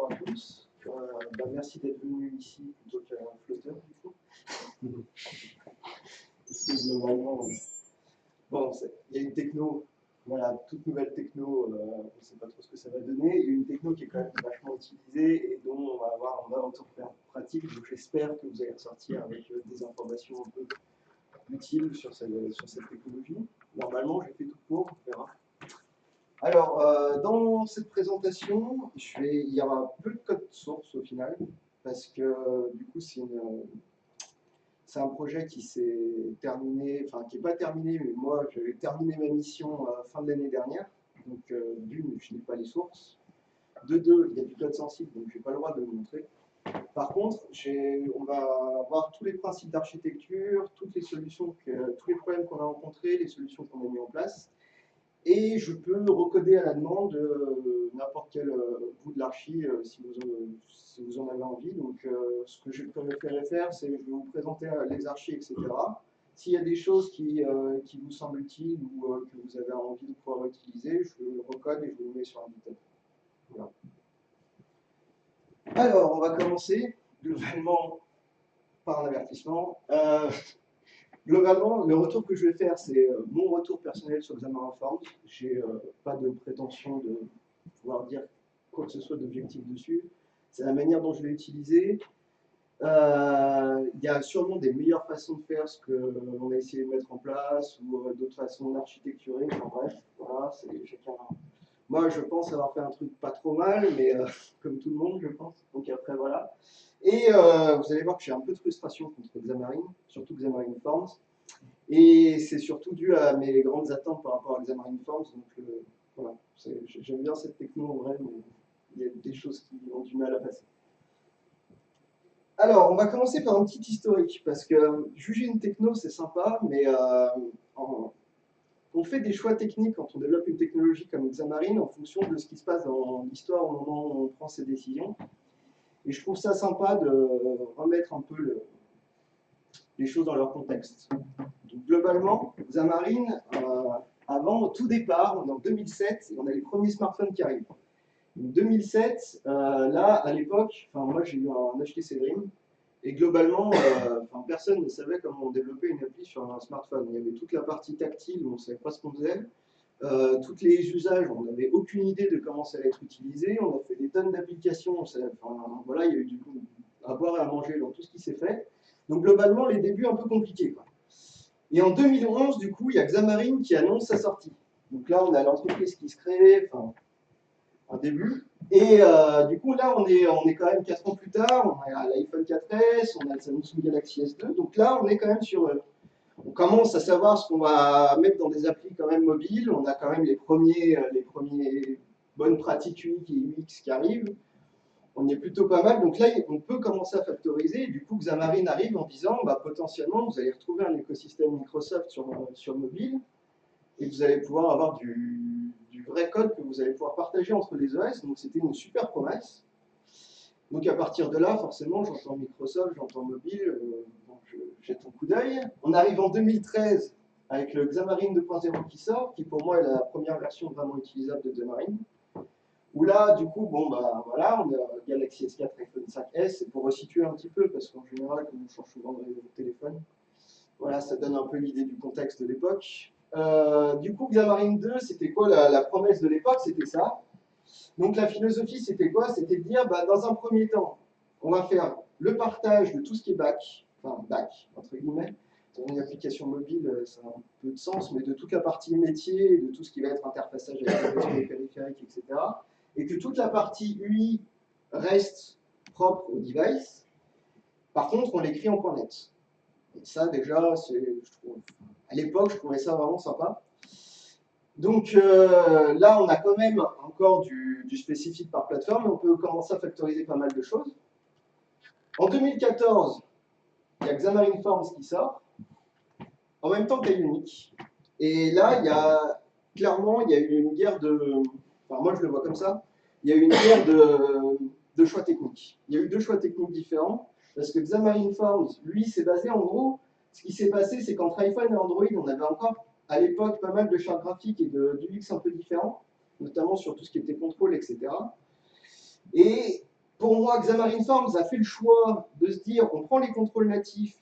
à tous. Merci d'être venu ici plutôt qu'à Flutter, du coup. Parce que globalement, bon, il y a une techno, voilà, toute nouvelle techno, on ne sait pas trop ce que ça va donner. Il y a une techno qui est quand même vachement utilisée et dont on va avoir un retour pratique. Donc j'espère que vous allez ressortir avec des informations un peu utiles sur cette technologie. Normalement, j'ai fait tout pour, on verra. Alors, dans cette présentation, il y aura peu de code source au final, parce que du coup, c'est un projet qui s'est terminé, enfin qui n'est pas terminé, mais moi j'avais terminé ma mission fin de l'année dernière. Donc, d'une, je n'ai pas les sources. De deux, il y a du code sensible, donc je n'ai pas le droit de le montrer. Par contre, on va voir tous les principes d'architecture, toutes les solutions, tous les problèmes qu'on a rencontrés, les solutions qu'on a mis en place. Et je peux recoder à la demande n'importe quel bout de l'archi si vous en avez envie. Donc, ce que je préférerais faire, c'est je vais vous présenter les archis, etc. S'il y a des choses qui vous semblent utiles ou que vous avez envie de pouvoir utiliser, je le recode et je vous le mets sur un GitHub. Voilà. Alors, on va commencer globalement par un avertissement. Globalement, le retour que je vais faire, c'est mon retour personnel sur Xamarin Forms. Je n'ai pas de prétention de pouvoir dire quoi que ce soit d'objectif dessus. C'est la manière dont je l'ai utilisé. Il y a sûrement des meilleures façons de faire ce qu'on a essayé de mettre en place ou d'autres façons d'architecturer. Enfin bref, voilà, c'est chacun. Moi, je pense avoir fait un truc pas trop mal, mais comme tout le monde, je pense. Donc après, voilà. Et vous allez voir que j'ai un peu de frustration contre Xamarin, surtout Xamarin Forms. Et c'est surtout dû à mes grandes attentes par rapport à Xamarin Forms. Donc voilà, j'aime bien cette techno en vrai, mais il y a des choses qui ont du mal à passer. Alors, on va commencer par un petit historique, parce que juger une techno, c'est sympa, mais on fait des choix techniques quand on développe une technologie comme Xamarin en fonction de ce qui se passe dans l'histoire au moment où on prend ses décisions. Et je trouve ça sympa de remettre un peu les choses dans leur contexte. Donc, globalement, Xamarin, avant, au tout départ, on est en 2007, et on a les premiers smartphones qui arrivent. En 2007, là, à l'époque, moi j'ai eu un HTC Dream, et globalement, personne ne savait comment développer une appli sur un smartphone. Il y avait toute la partie tactile où on ne savait pas ce qu'on faisait. Tous les usages, on n'avait aucune idée de comment ça allait être utilisé. On a fait des tonnes d'applications. Voilà, il y a eu du coup à boire et à manger dans tout ce qui s'est fait. Donc globalement, les débuts un peu compliqués, quoi. Et en 2011, du coup, il y a Xamarin qui annonce sa sortie. Donc là, on a l'entreprise qui se crée, un début. Et du coup, là, on est quand même 4 ans plus tard. On a l'iPhone 4S, on a le Samsung Galaxy S2. Donc là, on est quand même on commence à savoir ce qu'on va mettre dans des applis quand même mobiles. On a quand même les premiers bonnes pratiques UI et UX qui arrivent. On est plutôt pas mal. Donc là, on peut commencer à factoriser. Et du coup, Xamarin arrive en disant, potentiellement, vous allez retrouver un écosystème Microsoft sur mobile. Et vous allez pouvoir avoir du vrai code que vous allez pouvoir partager entre les OS. Donc c'était une super promesse. Donc à partir de là, forcément, j'entends Microsoft, j'entends mobile, donc je jette un coup d'œil. On arrive en 2013 avec le Xamarin 2.0 qui sort, qui pour moi est la première version vraiment utilisable de Xamarin. Où là, du coup, voilà, on a Galaxy S4, iPhone 5S, et pour resituer un petit peu, parce qu'en général, comme on change souvent de téléphone, voilà, ça donne un peu l'idée du contexte de l'époque. Du coup, Xamarin 2, c'était quoi la promesse de l'époque? C'était ça. Donc la philosophie, c'était quoi? C'était de dire, dans un premier temps, on va faire le partage de tout ce qui est back, enfin back, entre guillemets. Dans une application mobile, ça a un peu de sens, mais de toute la partie métier, de tout ce qui va être interfaçage avec les périphériques, etc. Et que toute la partie UI reste propre au device. Par contre, on l'écrit en .NET. Et ça, déjà, à l'époque, je trouvais ça vraiment sympa. Donc là, on a quand même encore du spécifique par plateforme, mais on peut commencer à factoriser pas mal de choses. En 2014, il y a Xamarin Forms qui sort, en même temps qu'Ionic. Et là, clairement, il y a eu une guerre moi je le vois comme ça, il y a eu une guerre de choix techniques. Il y a eu deux choix techniques différents, parce que Xamarin Forms, lui, s'est basé en gros, ce qui s'est passé, c'est qu'entre iPhone et Android, on avait encore à l'époque pas mal de chartes graphiques et d'UX un peu différents, notamment sur tout ce qui était contrôle, etc. Et moi, Xamarin Forms a fait le choix de se dire, on prend les contrôles natifs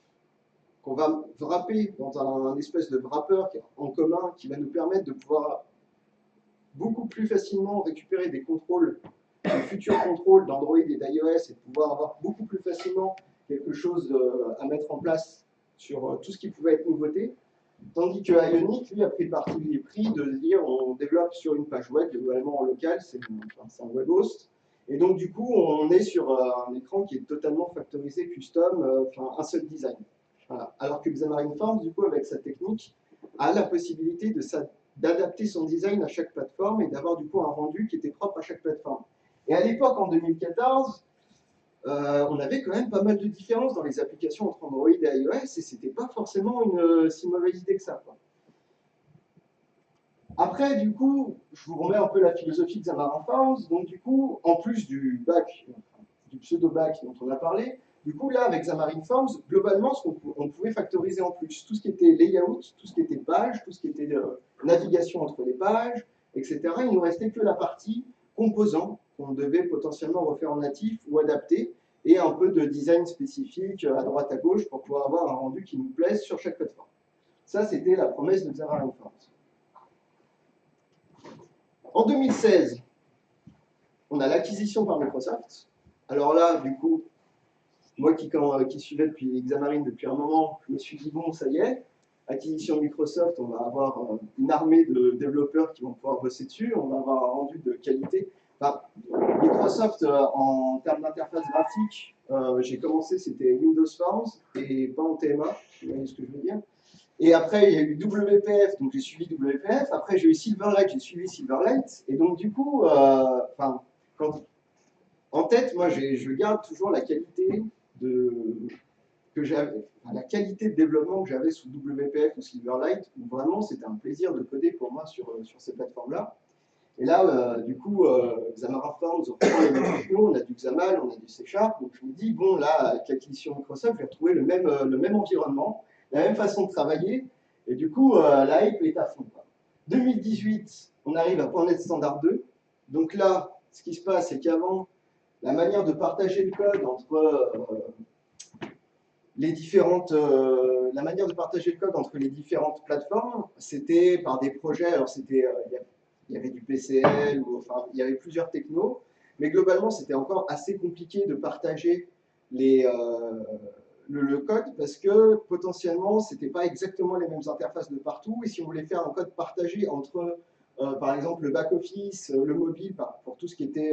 qu'on va wrapper dans un espèce de wrapper en commun qui va nous permettre de pouvoir beaucoup plus facilement récupérer des contrôles, des futurs contrôles d'Android et d'iOS et de pouvoir avoir beaucoup plus facilement quelque chose à mettre en place sur tout ce qui pouvait être nouveauté. Tandis que Ionic, lui, a pris le parti pris de dire on développe sur une page web, globalement en local, c'est un web host. Et donc, du coup, on est sur un écran qui est totalement factorisé, custom, un seul design. Voilà. Alors que Xamarin Forms, du coup, avec sa technique, a la possibilité d'adapter son design à chaque plateforme et d'avoir, du coup, un rendu qui était propre à chaque plateforme. Et à l'époque, en 2014, on avait quand même pas mal de différences dans les applications entre Android et iOS, et c'était pas forcément une si mauvaise idée que ça, quoi. Après, du coup, je vous remets un peu la philosophie de Xamarin Forms. Donc, du coup, en plus du bac, du pseudo-bac dont on a parlé, du coup, là, avec Xamarin Forms, globalement, on pouvait factoriser en plus tout ce qui était layout, tout ce qui était page, tout ce qui était navigation entre les pages, etc. Il ne nous restait que la partie composants qu'on devait potentiellement refaire en natif ou adapter, et un peu de design spécifique à droite à gauche pour pouvoir avoir un rendu qui nous plaise sur chaque plateforme. Ça, c'était la promesse de Xamarin Forms. En 2016, on a l'acquisition par Microsoft. Alors là, du coup, moi qui suivais depuis Xamarin depuis un moment, je me suis dit, bon, ça y est, acquisition Microsoft, on va avoir une armée de développeurs qui vont pouvoir bosser dessus, on va avoir un rendu de qualité. Enfin, Microsoft, en termes d'interface graphique, j'ai commencé, c'était Windows Forms et pas en TMA, vous voyez ce que je veux dire. Et après, il y a eu WPF, donc j'ai suivi WPF. Après, j'ai eu Silverlight, j'ai suivi Silverlight. Et donc, du coup, en tête, moi, je garde toujours la qualité la qualité de développement que j'avais sous WPF ou Silverlight, où vraiment, c'était un plaisir de coder pour moi sur ces plateformes-là. Et là, du coup, Xamarin Forms, on reprend les mêmes technos, on a du XAML, on a du C#. Donc, je me dis, bon, là, avec l'acquisition Microsoft, je vais retrouver le même environnement, la même façon de travailler, et du coup, la hype est à fond. 2018, on arrive à .NET Standard 2. Donc là, ce qui se passe, c'est qu'avant, la manière de partager le code entre la manière de partager le code entre les différentes plateformes, c'était par des projets. Alors il y avait du PCL, il y avait plusieurs technos, mais globalement, c'était encore assez compliqué de partager le code parce que potentiellement, c'était pas exactement les mêmes interfaces de partout. Et si on voulait faire un code partagé entre, par exemple, le back-office, le mobile, pour tout ce qui était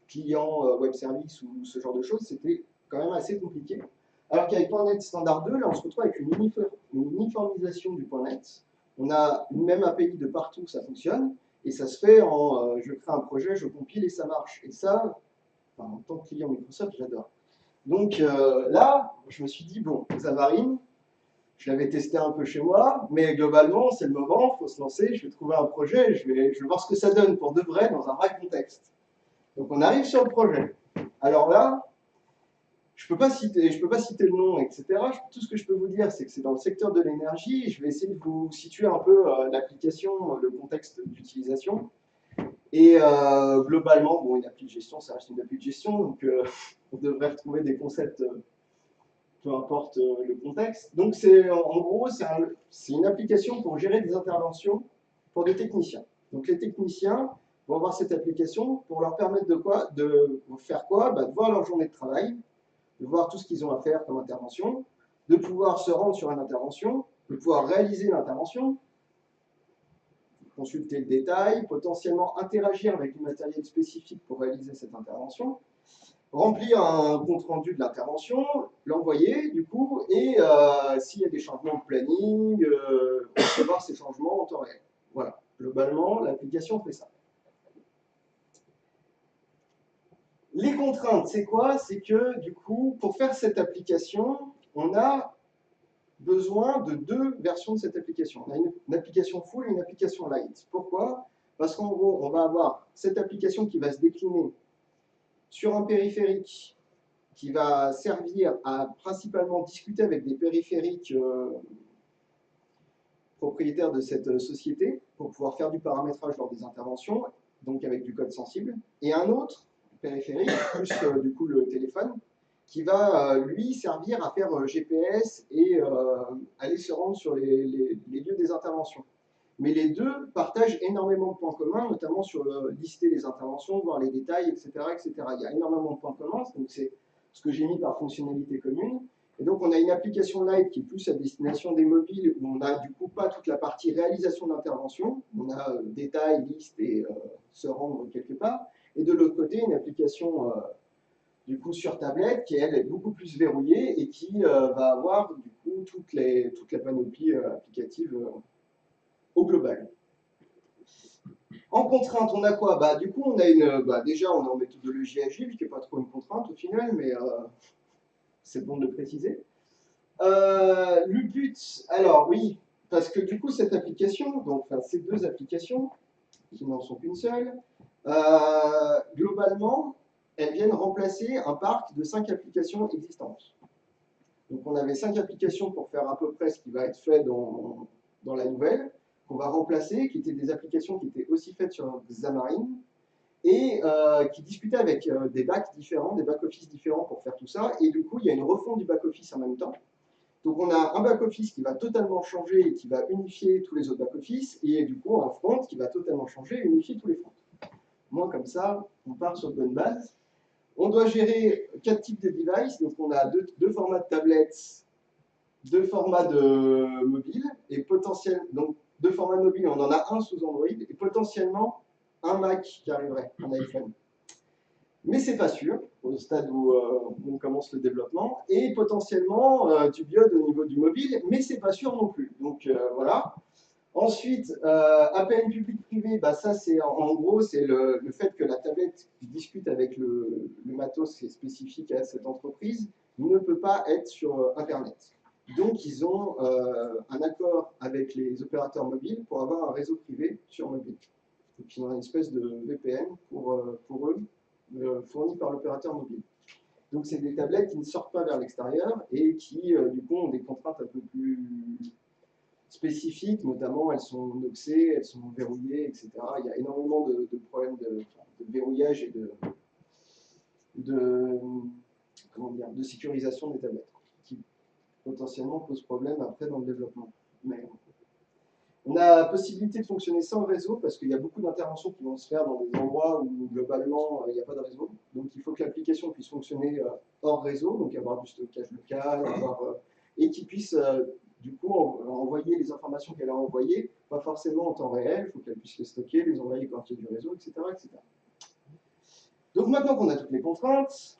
client, web service ou ce genre de choses, c'était quand même assez compliqué. Alors qu'avec .NET Standard 2, là, on se retrouve avec une uniformisation du .NET. On a une même API de partout, ça fonctionne. Et ça se fait en je crée un projet, je compile et ça marche. Et ça, en tant que client Microsoft, j'adore. Donc là, je me suis dit, bon, Xamarin, je l'avais testé un peu chez moi, mais globalement, c'est le moment, il faut se lancer, je vais trouver un projet, je vais voir ce que ça donne pour de vrai dans un vrai contexte. Donc on arrive sur le projet. Alors là, je ne peux pas citer le nom, etc. Tout ce que je peux vous dire, c'est que c'est dans le secteur de l'énergie. Je vais essayer de vous situer un peu l'application, le contexte d'utilisation. Et globalement, bon, une appli de gestion, ça reste une appli de gestion, donc on devrait retrouver des concepts, peu importe le contexte. Donc en gros, c'est une application pour gérer des interventions pour des techniciens. Donc les techniciens vont avoir cette application pour leur permettre de faire quoi, de voir leur journée de travail, de voir tout ce qu'ils ont à faire comme intervention, de pouvoir se rendre sur une intervention, de pouvoir réaliser l'intervention, consulter le détail, potentiellement interagir avec du matériel spécifique pour réaliser cette intervention, remplir un compte-rendu de l'intervention, l'envoyer du coup, et s'il y a des changements de planning, recevoir ces changements en temps réel. Voilà, globalement, l'application fait ça. Les contraintes, c'est quoi? C'est que, du coup, pour faire cette application, on a besoin de deux versions de cette application. On a une application full et une application light. Pourquoi? Parce qu'en gros, on va avoir cette application qui va se décliner sur un périphérique qui va servir à principalement discuter avec des périphériques propriétaires de cette société pour pouvoir faire du paramétrage lors des interventions, donc avec du code sensible. Et un autre périphérique, plus du coup le téléphone, qui va lui servir à faire GPS et aller se rendre sur les lieux des interventions. Mais les deux partagent énormément de points communs, notamment sur lister les interventions, voir les détails, etc., etc. Il y a énormément de points communs, donc c'est ce que j'ai mis par fonctionnalité commune. Et donc on a une application light qui est plus à destination des mobiles, où on n'a du coup pas toute la partie réalisation d'intervention, on a détail, liste et se rendre quelque part. Et de l'autre côté, une application du coup sur tablette qui elle est beaucoup plus verrouillée et qui va avoir du coup toute la panoplie applicative au global. En contrainte, on a quoi? Du coup, on a déjà, on est en méthodologie agile, qui n'est pas trop une contrainte au final, mais c'est bon de le préciser. Le but, alors oui, parce que du coup, cette application, donc enfin, ces deux applications, qui n'en sont qu'une seule, globalement, elles viennent remplacer un parc de 5 applications existantes. Donc on avait 5 applications pour faire à peu près ce qui va être fait dans la nouvelle, qu'on va remplacer, qui étaient des applications qui étaient aussi faites sur Xamarin, et qui discutaient avec des bacs différents, des back-office différents pour faire tout ça, et du coup il y a une refonte du back-office en même temps. Donc on a un back-office qui va totalement changer et qui va unifier tous les autres back-office, et du coup un front qui va totalement changer et unifier tous les fronts. Moi comme ça, on part sur de bonnes bases. On doit gérer 4 types de devices, donc on a deux formats de tablettes, 2 formats de mobile, et potentiellement, donc 2 formats de mobile, on en a un sous Android, et potentiellement un Mac qui arriverait, un iPhone. Mais c'est pas sûr, au stade où on commence le développement, et potentiellement du Biode au niveau du mobile, mais c'est pas sûr non plus. Donc voilà. Ensuite, APN public-privé, ça c'est en gros c'est le fait que la tablette qui discute avec le matos qui est spécifique à cette entreprise ne peut pas être sur Internet. Donc ils ont un accord avec les opérateurs mobiles pour avoir un réseau privé sur mobile. Donc ils ont une espèce de VPN pour eux, fourni par l'opérateur mobile. Donc c'est des tablettes qui ne sortent pas vers l'extérieur et qui du coup ont des contraintes un peu plus spécifiques, notamment elles sont noxées, elles sont verrouillées, etc. Il y a énormément de problèmes de verrouillage et de sécurisation des tablettes qui potentiellement posent problème après dans le développement. Mais on a la possibilité de fonctionner sans réseau parce qu'il y a beaucoup d'interventions qui vont se faire dans des endroits où globalement il n'y a pas de réseau. Donc il faut que l'application puisse fonctionner hors réseau, donc avoir du stockage local, et qui puisse du coup envoyer les informations qu'elle a envoyées, pas forcément en temps réel, il faut qu'elle puisse les stocker, les envoyer quand il y a du réseau, etc., etc. Donc maintenant qu'on a toutes les contraintes,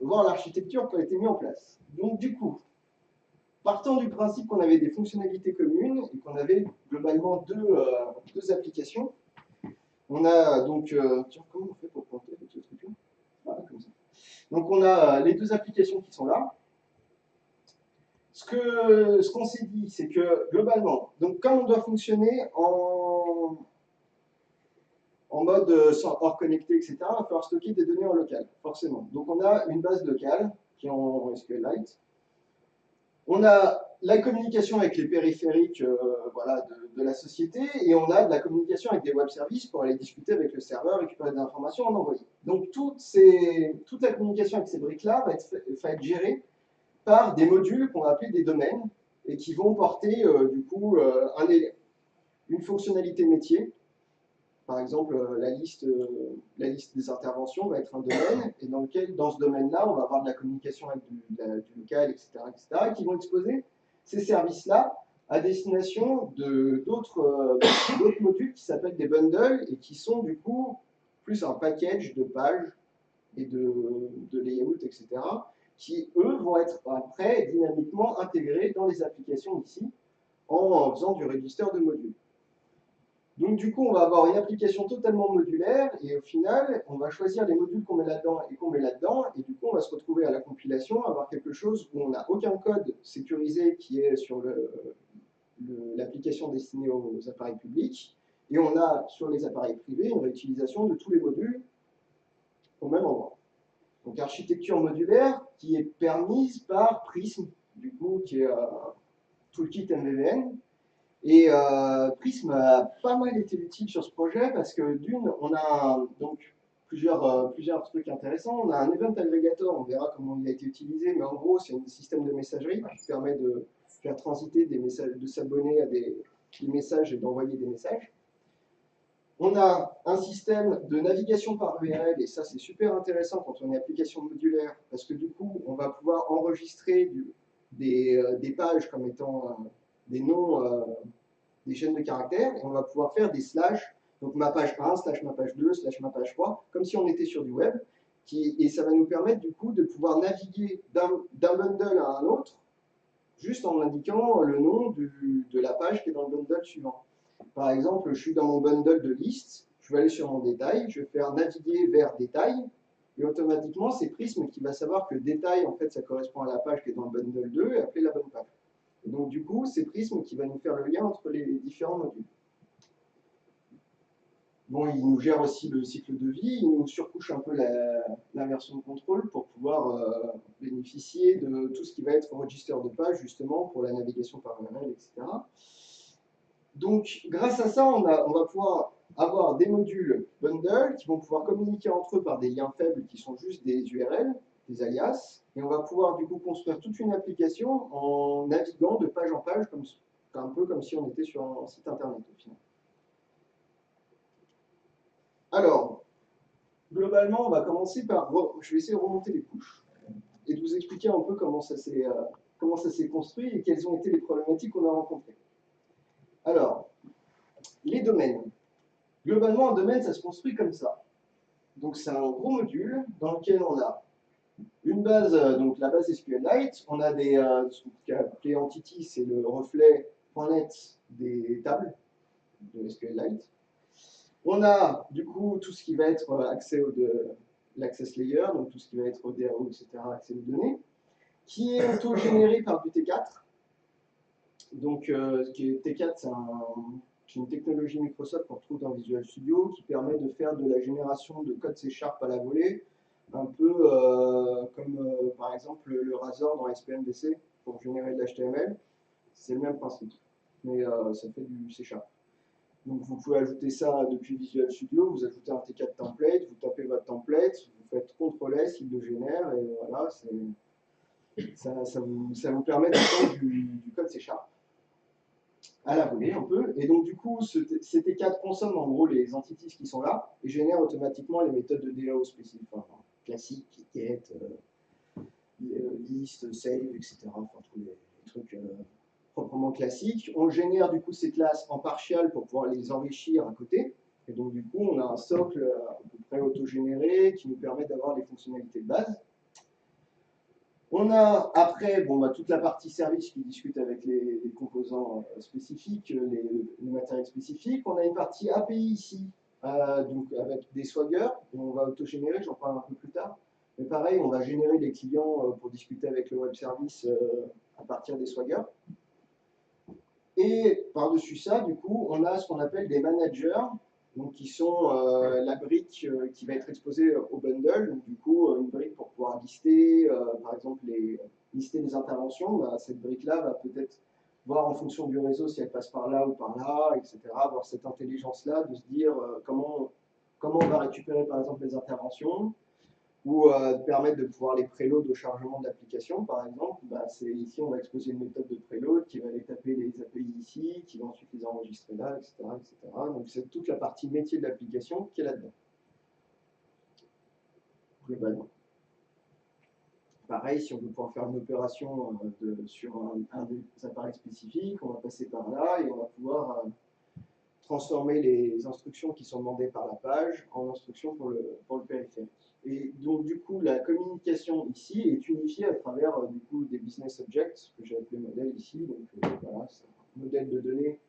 on va voir l'architecture qui a été mise en place. Donc du coup, partant du principe qu'on avait des fonctionnalités communes et qu'on avait globalement deux applications, on a donc. Tiens, comment on fait pour planter avec ce truc-là? Voilà, comme ça. Donc on a les deux applications qui sont là. Ce qu'on s'est dit, c'est que globalement, donc comme on doit fonctionner en mode hors connecté, etc., il va falloir stocker des données en local, forcément. Donc on a une base locale qui est en SQLite. On a la communication avec les périphériques voilà, de la société et on a de la communication avec des web services pour aller discuter avec le serveur, récupérer des informations, en envoyer. Donc toute la communication avec ces briques-là va être gérée par des modules qu'on va appeler des domaines et qui vont porter du coup une fonctionnalité métier. Par exemple, la liste des interventions va être un domaine, et dans ce domaine-là, on va avoir de la communication avec du local, etc., qui vont exposer ces services-là à destination d'autres modules qui s'appellent des bundles, et qui sont du coup plus un package de pages et de layout, etc., qui, eux, vont être après dynamiquement intégrés dans les applications ici, en faisant du register de modules. Donc du coup, on va avoir une application totalement modulaire et au final, on va choisir les modules qu'on met là-dedans et qu'on met là-dedans et du coup, on va se retrouver à la compilation, avoir quelque chose où on n'a aucun code sécurisé qui est sur l'application destinée aux appareils publics et on a sur les appareils privés une réutilisation de tous les modules au même endroit. Donc architecture modulaire qui est permise par Prism, du coup, qui est Toolkit MVVM. Et Prism a pas mal été utile sur ce projet parce que d'une, on a donc plusieurs trucs intéressants. On a un event aggregator, on verra comment il a été utilisé, mais en gros, c'est un système de messagerie qui permet de faire transiter des messages, de s'abonner à des messages et d'envoyer des messages. On a un système de navigation par URL, et ça c'est super intéressant quand on est application modulaire, parce que du coup, on va pouvoir enregistrer des pages comme étant des noms, des chaînes de caractères, et on va pouvoir faire des slash, donc ma page 1, slash ma page 2, slash ma page 3, comme si on était sur du web, et ça va nous permettre du coup de pouvoir naviguer d'un bundle à un autre, juste en indiquant le nom de la page qui est dans le bundle suivant. Par exemple, je suis dans mon bundle de liste, je vais aller sur mon détail, je vais faire naviguer vers détail, et automatiquement, c'est Prism qui va savoir que détail, en fait, ça correspond à la page qui est dans le bundle 2 et appeler la bonne page. Et donc, du coup, c'est Prism qui va nous faire le lien entre les différents modules. Bon, il nous gère aussi le cycle de vie, il nous surcouche un peu la version de contrôle pour pouvoir bénéficier de tout ce qui va être register de page, justement, pour la navigation par URL, etc. Donc, grâce à ça, on va pouvoir avoir des modules bundle qui vont pouvoir communiquer entre eux par des liens faibles qui sont juste des URL, des alias, et on va pouvoir du coup construire toute une application en naviguant de page en page, un peu comme si on était sur un site internet au final. Alors, globalement, on va commencer par, je vais essayer de remonter les couches et de vous expliquer un peu comment ça s'est construit et quelles ont été les problématiques qu'on a rencontrées. Alors, les domaines. Globalement, un domaine, ça se construit comme ça. Donc, c'est un gros module dans lequel on a une base, donc la base SQLite, on a ce qu'on a appelé Entity, c'est le reflet .NET des tables de SQLite. On a du coup tout ce qui va être accès l'access layer, donc tout ce qui va être DAO, etc., accès aux données, qui est auto-généré par du T4. Donc, T4, c'est une technologie Microsoft qu'on retrouve dans Visual Studio qui permet de faire de la génération de code C# à la volée, un peu comme par exemple le Razor dans SPMDC pour générer de l'HTML. C'est le même principe, mais ça fait du C#. Donc vous pouvez ajouter ça depuis Visual Studio, vous ajoutez un T4 template, vous tapez votre template, vous faites CTRL-S, il le génère, et voilà, ça vous permet de faire du code C# à la volée un peu. Et donc du coup, ces T4 consomment en gros les entities qui sont là et génèrent automatiquement les méthodes de DAO spécifiques, enfin, classiques, get, list, save, etc. Enfin, tous les trucs proprement classiques. On génère du coup ces classes en partial pour pouvoir les enrichir à côté. Et donc du coup, on a un socle à peu près autogénéré qui nous permet d'avoir les fonctionnalités de base. On a après toute la partie service qui discute avec les composants spécifiques, les matériels spécifiques. On a une partie API ici, donc avec des Swagger, on va autogénérer, j'en parle un peu plus tard. Mais pareil, on va générer des clients pour discuter avec le web service à partir des Swagger. Et par-dessus ça, du coup, on a ce qu'on appelle des managers, donc qui sont la brique qui va être exposée au bundle. Donc, du coup, une brique pour pouvoir lister, par exemple, lister les interventions. Bah, cette brique-là va peut-être voir en fonction du réseau si elle passe par là ou par là, etc. Avoir cette intelligence-là de se dire comment on va récupérer, par exemple, les interventions, ou permettre de pouvoir les préload au chargement de l'application, par exemple. Bah, ici, on va exposer une méthode de préload qui va aller taper les API ici, qui va ensuite les enregistrer là, etc. etc. Donc, c'est toute la partie métier de l'application qui est là-dedans, globalement. Pareil, si on veut pouvoir faire une opération sur un des appareils spécifiques, on va passer par là et on va pouvoir transformer les instructions qui sont demandées par la page en instructions pour le périphérique. Et donc, du coup, la communication ici est unifiée à travers du coup, des business objects, que j'ai appelé modèle ici. Donc, voilà, c'est un modèle de données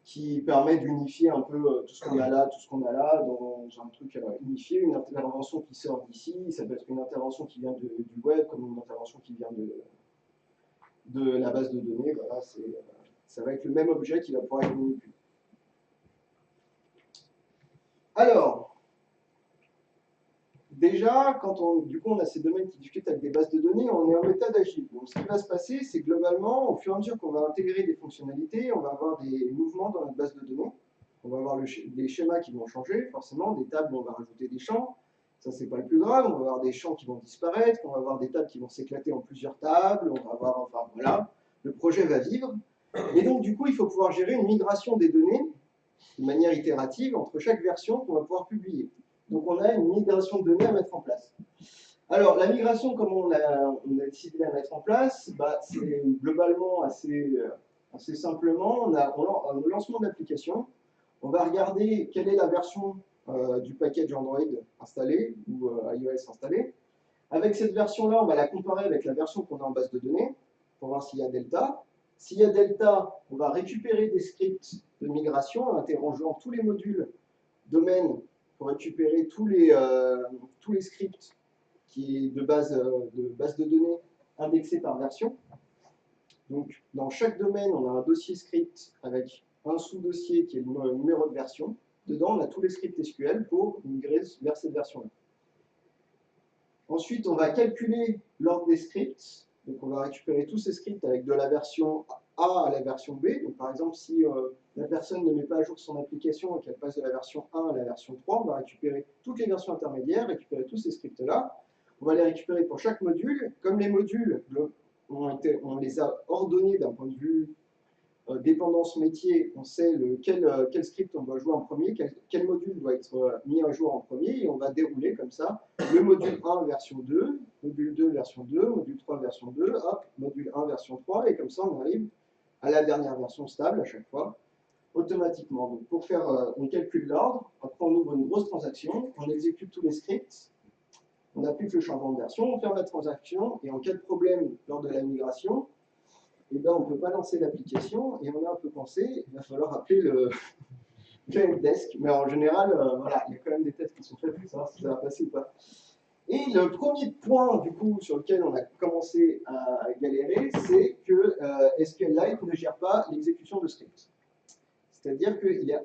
qui permet d'unifier un peu tout ce qu'on a là, dans un truc unifié. Une intervention qui sort d'ici, ça peut être une intervention qui vient du web, comme une intervention qui vient de la base de données. Voilà, ça va être le même objet qui va pouvoir être manipulé. Alors, déjà, quand on a ces domaines qui discutent avec des bases de données, on est en méthode agile. Donc, ce qui va se passer, c'est globalement, au fur et à mesure qu'on va intégrer des fonctionnalités, on va avoir des mouvements dans notre base de données. on va avoir des schémas qui vont changer, forcément, des tables où on va rajouter des champs, ça c'est pas le plus grave, on va avoir des champs qui vont disparaître, on va avoir des tables qui vont s'éclater en plusieurs tables, on va avoir, enfin voilà, le projet va vivre. Et donc du coup, il faut pouvoir gérer une migration des données de manière itérative entre chaque version qu'on va pouvoir publier. Donc on a une migration de données à mettre en place. Alors la migration, comme on a décidé de la mettre en place, bah, c'est globalement assez simplement, on a au lancement de l'application, on va regarder quelle est la version du package Android installé ou iOS installé. Avec cette version-là, on va la comparer avec la version qu'on a en base de données pour voir s'il y a delta. S'il y a delta, on va récupérer des scripts de migration en interrogeant tous les modules domaine pour récupérer tous les scripts de base de données indexés par version. Donc, dans chaque domaine, on a un dossier script avec un sous-dossier qui est le numéro de version. Dedans, on a tous les scripts SQL pour migrer vers cette version-là. Ensuite, on va calculer l'ordre des scripts. Donc, on va récupérer tous ces scripts avec de la version A à la version B. Donc, par exemple, si la personne ne met pas à jour son application et qu'elle passe de la version 1 à la version 3, on va récupérer toutes les versions intermédiaires, récupérer tous ces scripts-là. On va les récupérer pour chaque module. Comme les modules, on les a ordonnés d'un point de vue dépendance métier, on sait quel script on doit jouer en premier, quel module doit être mis à jour en premier, et on va dérouler comme ça le module 1 version 2, module 2 version 2, module 3 version 2, hop, module 1 version 3, et comme ça on arrive à la dernière version stable à chaque fois, automatiquement. Donc pour faire, on calcule l'ordre, après on ouvre une grosse transaction, on exécute tous les scripts, on applique le changement de version, on ferme la transaction, et en cas de problème lors de la migration, eh ben, on ne peut pas lancer l'application et on a un peu pensé, il va falloir appeler le helpdesk. Mais en général, voilà, il y a quand même des tests qui sont faits pour savoir si ça va passer ou pas. Et le premier point, du coup, sur lequel on a commencé à galérer, c'est que SQLite ne gère pas l'exécution de scripts. C'est-à-dire qu'il est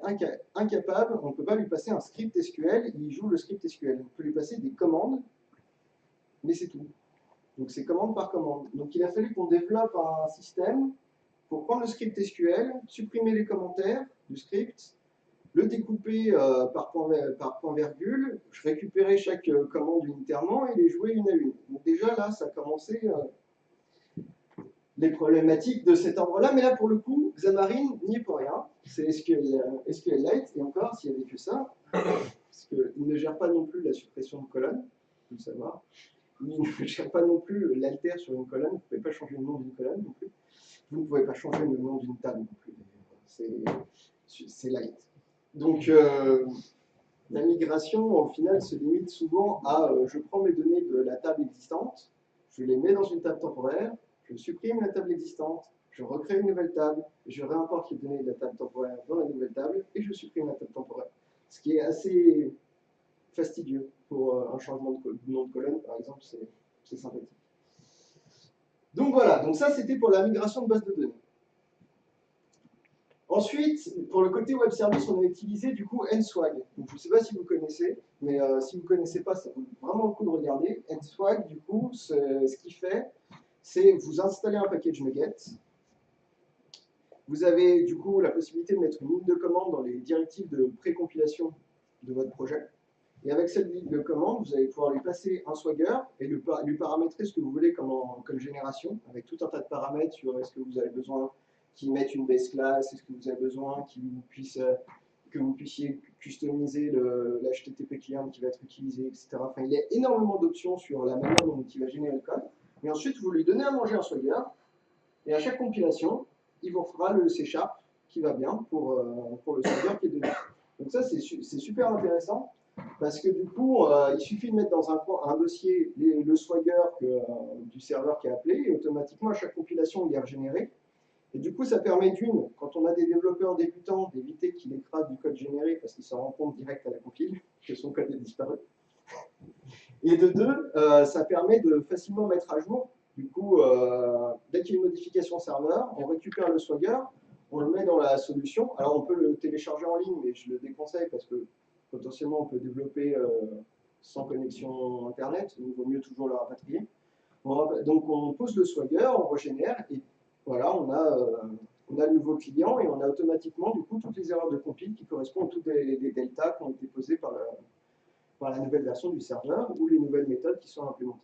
incapable, on ne peut pas lui passer un script SQL, il joue le script SQL. On peut lui passer des commandes, mais c'est tout. Donc c'est commande par commande. Donc il a fallu qu'on développe un système pour prendre le script SQL, supprimer les commentaires du script, le découper par point virgule, récupérer chaque commande unitairement et les jouer une à une. Donc déjà là, ça a commencé les problématiques de cet ordre-là, mais là pour le coup, Xamarin n'y est pour rien. C'est SQLite, et encore, s'il n'y avait que ça, parce qu'il ne gère pas non plus la suppression de colonnes, il faut le savoir. Il ne gère pas non plus l'alter sur une colonne, vous ne pouvez pas changer le nom d'une colonne non plus. Vous ne pouvez pas changer le nom d'une table non plus. C'est light. Donc la migration, au final, se limite souvent à je prends mes données de la table existante, je les mets dans une table temporaire, je supprime la table existante, je recrée une nouvelle table, je réimporte les données de la table temporaire dans la nouvelle table et je supprime la table temporaire. Ce qui est assez fastidieux pour un changement de nom de colonne, par exemple, c'est sympathique. Donc voilà, donc ça c'était pour la migration de base de données. Ensuite, pour le côté web service, on a utilisé du coup NSWAG. Donc, je ne sais pas si vous connaissez, mais si vous ne connaissez pas, ça vaut vraiment le coup de regarder. NSWAG, du coup, ce qu'il fait, c'est vous installer un package NuGet. Vous avez du coup la possibilité de mettre une ligne de commande dans les directives de précompilation de votre projet. Et avec cette ligne de commande, vous allez pouvoir lui passer un Swagger et lui paramétrer ce que vous voulez comme génération, avec tout un tas de paramètres sur est-ce que vous avez besoin qu'il mette une base class, est-ce que vous avez besoin que vous puissiez customiser l'HTTP client qui va être utilisé, etc. Enfin, il y a énormément d'options sur la manière dont il va générer le code. Et ensuite, vous lui donnez à manger un Swagger, et à chaque compilation, il vous fera le C# qui va bien pour le Swagger qui est dedans. Donc ça, c'est super intéressant. Parce que du coup, il suffit de mettre dans un dossier le Swagger du serveur qui est appelé, et automatiquement, à chaque compilation, il est régénéré. Et du coup, ça permet quand on a des développeurs débutants, d'éviter qu'il écrase du code généré parce qu'il se rend compte direct à la compile que son code est disparu. Et de deux, ça permet de facilement mettre à jour. Du coup, dès qu'il y a une modification serveur, on récupère le Swagger, on le met dans la solution. Alors, on peut le télécharger en ligne, mais je le déconseille parce que potentiellement, on peut développer sans connexion Internet. Il vaut mieux toujours le rapatrier. Donc, on pose le Swagger, on régénère, et voilà, on a on a le nouveau client et on a automatiquement du coup toutes les erreurs de compile qui correspondent à toutes les deltas qui ont été posées par la nouvelle version du serveur ou les nouvelles méthodes qui sont implémentées.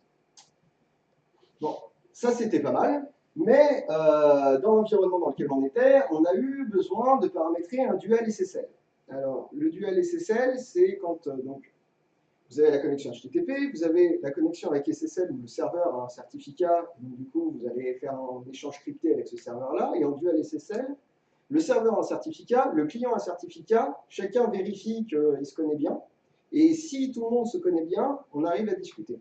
Bon, ça c'était pas mal, mais dans l'environnement dans lequel on était, on a eu besoin de paramétrer un dual SSL. Alors, le dual SSL, c'est quand donc, vous avez la connexion HTTP, vous avez la connexion avec SSL où le serveur a un certificat, donc du coup vous allez faire un échange crypté avec ce serveur-là, et en dual SSL, le serveur a un certificat, le client a un certificat, chacun vérifie qu'il se connaît bien, et si tout le monde se connaît bien, on arrive à discuter.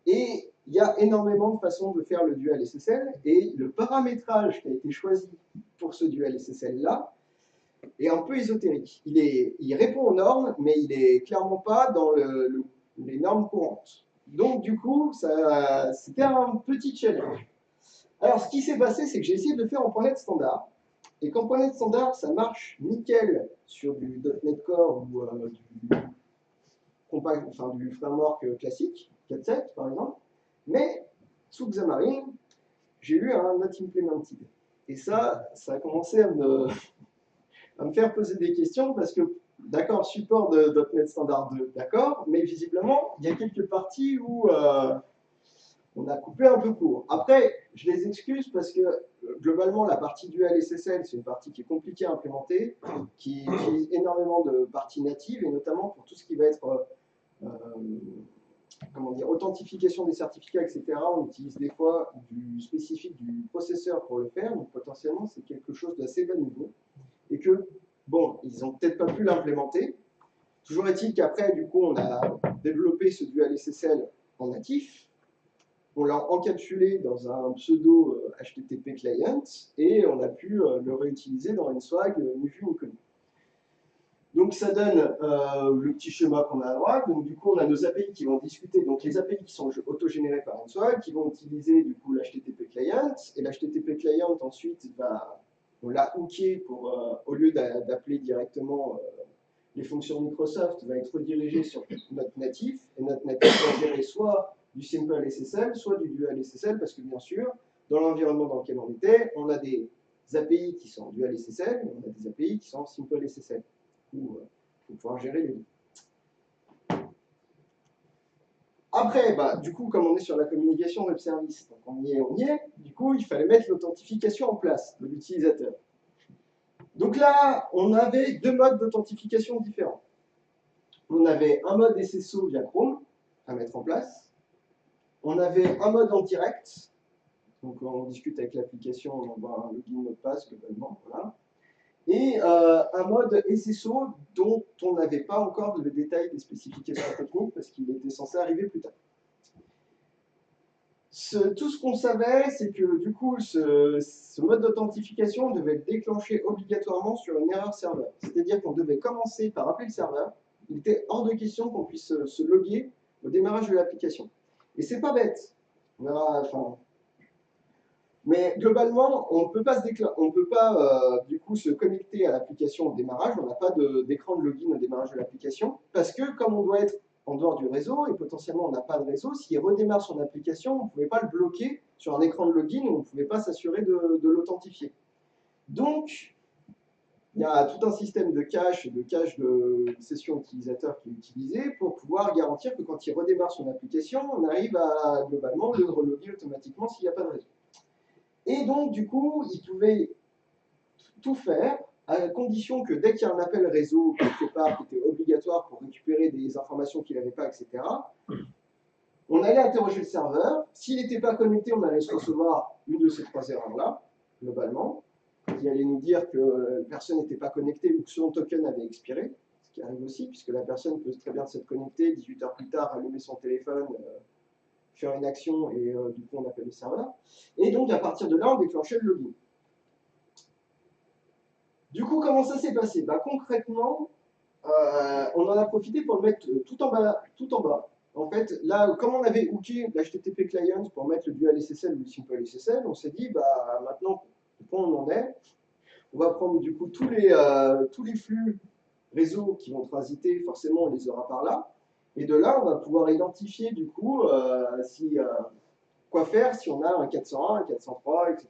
Et il y a énormément de façons de faire le dual SSL, et le paramétrage qui a été choisi pour ce dual SSL-là est un peu ésotérique. Il répond aux normes, mais il n'est clairement pas dans les normes courantes. Donc du coup, c'était un petit challenge. Alors ce qui s'est passé, c'est que j'ai essayé de le faire en .NET standard, et qu'en .NET standard, ça marche nickel sur du .NET Core ou du framework classique, 4.7 par exemple, mais sous Xamarin, j'ai eu un not implemented. Et ça a commencé à me faire poser des questions parce que, d'accord, support de .NET Standard 2, d'accord, mais visiblement, il y a quelques parties où on a coupé un peu court. Après, je les excuse parce que globalement, la partie dual SSL, c'est une partie qui est compliquée à implémenter, qui utilise énormément de parties natives, et notamment pour tout ce qui va être comment dire, authentification des certificats, etc. On utilise des fois du spécifique du processeur pour le faire, donc potentiellement, c'est quelque chose d'assez bas niveau. Et que, bon, ils n'ont peut-être pas pu l'implémenter. Toujours est-il qu'après, du coup, on a développé ce dual SSL en natif, on l'a encapsulé dans un pseudo HTTP client, et on a pu le réutiliser dans une swag ni vu ni connu. Donc ça donne le petit schéma qu'on a à droite. Donc du coup, on a nos API qui vont discuter. Donc les API qui sont autogénérées par OneSwag, qui vont utiliser du coup l'HTTP client. Et l'HTTP client ensuite on l'a hooké pour au lieu d'appeler directement les fonctions Microsoft, va être redirigé sur notre natif. Et notre natif va gérer soit du simple SSL, soit du dual SSL, parce que bien sûr, dans l'environnement dans lequel on était, on a des API qui sont dual SSL, et on a des API qui sont simple SSL. Il faut pouvoir gérer les deux. Après, du coup, comme on est sur la communication web service, donc on y est, du coup, il fallait mettre l'authentification en place de l'utilisateur. Donc là, on avait deux modes d'authentification différents. On avait un mode SSO via Chrome à mettre en place. On avait un mode en direct. Donc on discute avec l'application, on envoie un login mot de passe globalement. Voilà. Et un mode SSO dont on n'avait pas encore le détail des spécifications techniques parce qu'il était censé arriver plus tard. Tout ce qu'on savait, c'est que du coup, ce mode d'authentification devait être déclenché obligatoirement sur une erreur serveur. C'est-à-dire qu'on devait commencer par appeler le serveur. Il était hors de question qu'on puisse se loguer au démarrage de l'application. Et c'est pas bête. On verra, mais globalement, on ne peut pas du coup se connecter à l'application au démarrage. On n'a pas d'écran de login au démarrage de l'application parce que comme on doit être en dehors du réseau et potentiellement on n'a pas de réseau, s'il redémarre son application, on ne pouvait pas le bloquer sur un écran de login où on ne pouvait pas s'assurer de l'authentifier. Donc, il y a tout un système de cache et de cache de session utilisateur qui est utilisé pour pouvoir garantir que quand il redémarre son application, on arrive à globalement le reloguer automatiquement s'il n'y a pas de réseau. Et donc, du coup, il pouvait tout faire à condition que dès qu'il y a un appel réseau quelque part qui était obligatoire pour récupérer des informations qu'il n'avait pas, etc., on allait interroger le serveur. S'il n'était pas connecté, on allait se recevoir une de ces trois erreurs-là, globalement, qui allait nous dire que la personne n'était pas connectée ou que son token avait expiré, ce qui arrive aussi, puisque la personne peut très bien s'être connectée, 18 heures plus tard, allumer son téléphone, faire une action et du coup on appelle le serveur. Et donc à partir de là, on déclenchait le login. Du coup, comment ça s'est passé? Concrètement, on en a profité pour le mettre tout en bas. En fait, là, comme on avait hooké l'HTTP client pour mettre le dual SSL ou le simple SSL, on s'est dit, maintenant, quand on en est, on va prendre du coup tous les flux réseaux qui vont transiter, forcément, on les aura par là. Et de là, on va pouvoir identifier du coup quoi faire si on a un 401, un 403, etc.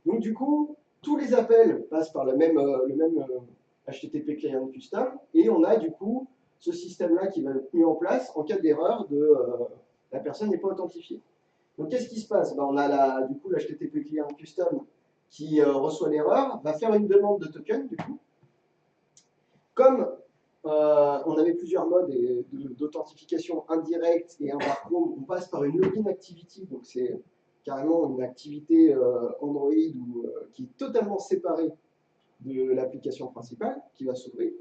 Donc du coup, tous les appels passent par le même HTTP client custom, et on a du coup ce système-là qui va être mis en place en cas d'erreur de la personne n'est pas authentifiée. Donc qu'est-ce qui se passe? On a du coup l'HTTP client custom qui reçoit l'erreur, va faire une demande de token du coup. Comme on avait plusieurs modes d'authentification indirecte et un par Chrome, on passe par une login activity, donc c'est carrément une activité Android qui est totalement séparée de l'application principale, qui va s'ouvrir,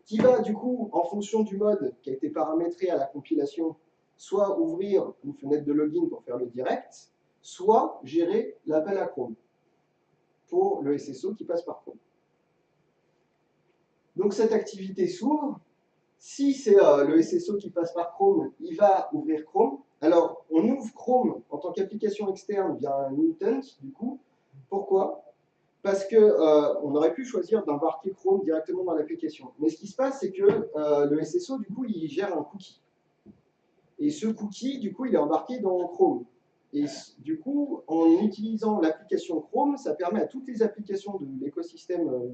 qui va du coup, en fonction du mode qui a été paramétré à la compilation, soit ouvrir une fenêtre de login pour faire le direct, soit gérer l'appel à Chrome pour le SSO qui passe par Chrome. Donc cette activité s'ouvre. Si c'est le SSO qui passe par Chrome, il va ouvrir Chrome. Alors, on ouvre Chrome en tant qu'application externe via un intent, du coup. Pourquoi? Parce qu'on aurait pu choisir d'embarquer Chrome directement dans l'application. Mais ce qui se passe, c'est que le SSO, du coup, il gère un cookie. Et ce cookie, du coup, il est embarqué dans Chrome. Et du coup, en utilisant l'application Chrome, ça permet à toutes les applications de l'écosystème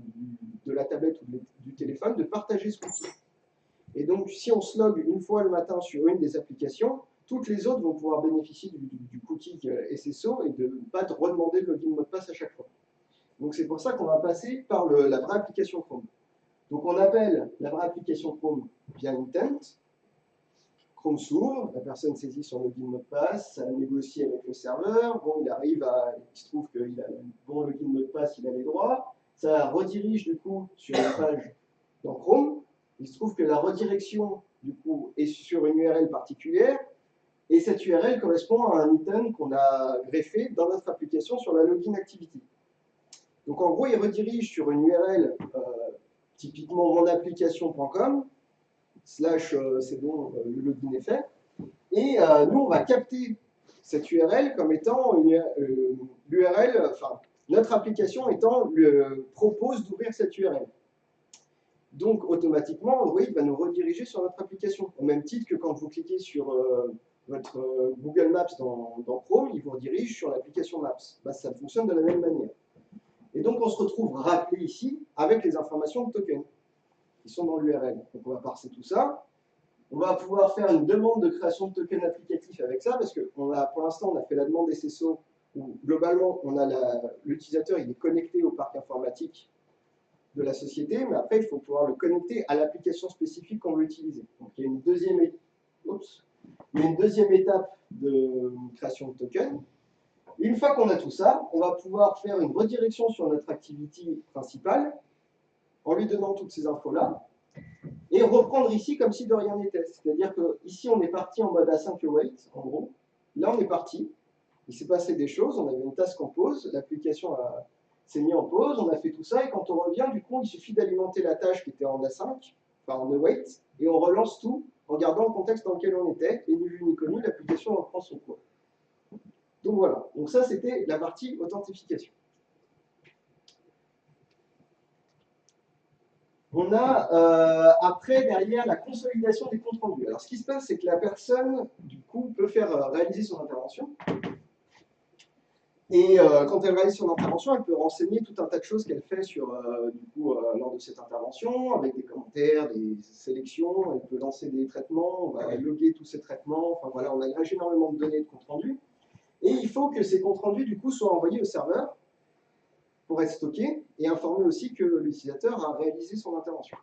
de la tablette ou du téléphone de partager ce cookie. Et donc, si on se log une fois le matin sur une des applications, toutes les autres vont pouvoir bénéficier du cookie SSO et de ne pas te redemander le login mot de passe à chaque fois. Donc, c'est pour ça qu'on va passer par la vraie application Chrome. Donc, on appelle la vraie application Chrome via intent. Chrome s'ouvre, la personne saisit son login mot de passe, ça négocie avec le serveur. Bon, il se trouve qu'il a le bon login mot de passe, il a les droits. Ça redirige du coup sur une page dans Chrome. Il se trouve que la redirection, du coup, est sur une URL particulière, et cette URL correspond à un item qu'on a greffé dans notre application sur la login activity. Donc en gros, il redirige sur une URL typiquement monapplication.com, slash c'est bon, le login est fait, et nous, on va capter cette URL comme étant l'URL, enfin, notre application propose d'ouvrir cette URL. Donc, automatiquement, Android va nous rediriger sur notre application. Au même titre que quand vous cliquez sur votre Google Maps dans Chrome, il vous redirige sur l'application Maps. Ça fonctionne de la même manière. Et donc, on se retrouve rappelé ici avec les informations de token qui sont dans l'URL. Donc, on va parser tout ça. On va pouvoir faire une demande de création de token applicatif avec ça, parce que pour l'instant, on a fait la demande SSO, où globalement, l'utilisateur il est connecté au parc informatique de la société, mais après, il faut pouvoir le connecter à l'application spécifique qu'on veut utiliser. Donc, il y a une deuxième étape de création de token. Une fois qu'on a tout ça, on va pouvoir faire une redirection sur notre activity principale en lui donnant toutes ces infos-là et reprendre ici comme si de rien n'était. C'est-à-dire qu'ici, on est parti en mode async await, en gros. Là, on est parti. Il s'est passé des choses. On avait une task en pause. L'application s'est mise en pause. On a fait tout ça. Et quand on revient, du coup, il suffit d'alimenter la tâche qui était en async, enfin en await, et on relance tout en gardant le contexte dans lequel on était. Et ni vu ni connu, l'application reprend son cours. Donc voilà. Donc ça, c'était la partie authentification. On a après, derrière, la consolidation des comptes rendus. Alors, ce qui se passe, c'est que la personne, du coup, peut faire réaliser son intervention. Et quand elle réalise son intervention, elle peut renseigner tout un tas de choses qu'elle fait lors de cette intervention, avec des commentaires, des sélections. Elle peut lancer des traitements, on va loguer tous ces traitements. Enfin voilà, on agrège énormément de données de compte rendu. Et il faut que ces comptes rendus, du coup, soient envoyés au serveur pour être stocké et informer aussi que l'utilisateur a réalisé son intervention.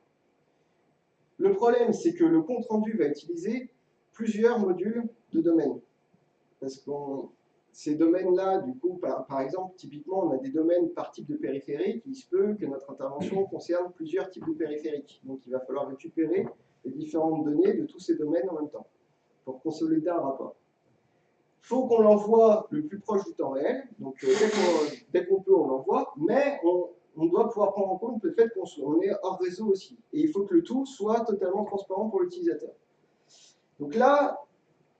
Le problème, c'est que le compte rendu va utiliser plusieurs modules de domaine. Parce que ces domaines-là, du coup, par exemple, typiquement, on a des domaines par type de périphérique. Il se peut que notre intervention concerne plusieurs types de périphériques. Donc, il va falloir récupérer les différentes données de tous ces domaines en même temps pour consolider un rapport. Il faut qu'on l'envoie le plus proche du temps réel. Donc, dès qu'on peut, on l'envoie. Mais on doit pouvoir prendre en compte le fait qu'on est hors réseau aussi. Et il faut que le tout soit totalement transparent pour l'utilisateur. Donc là,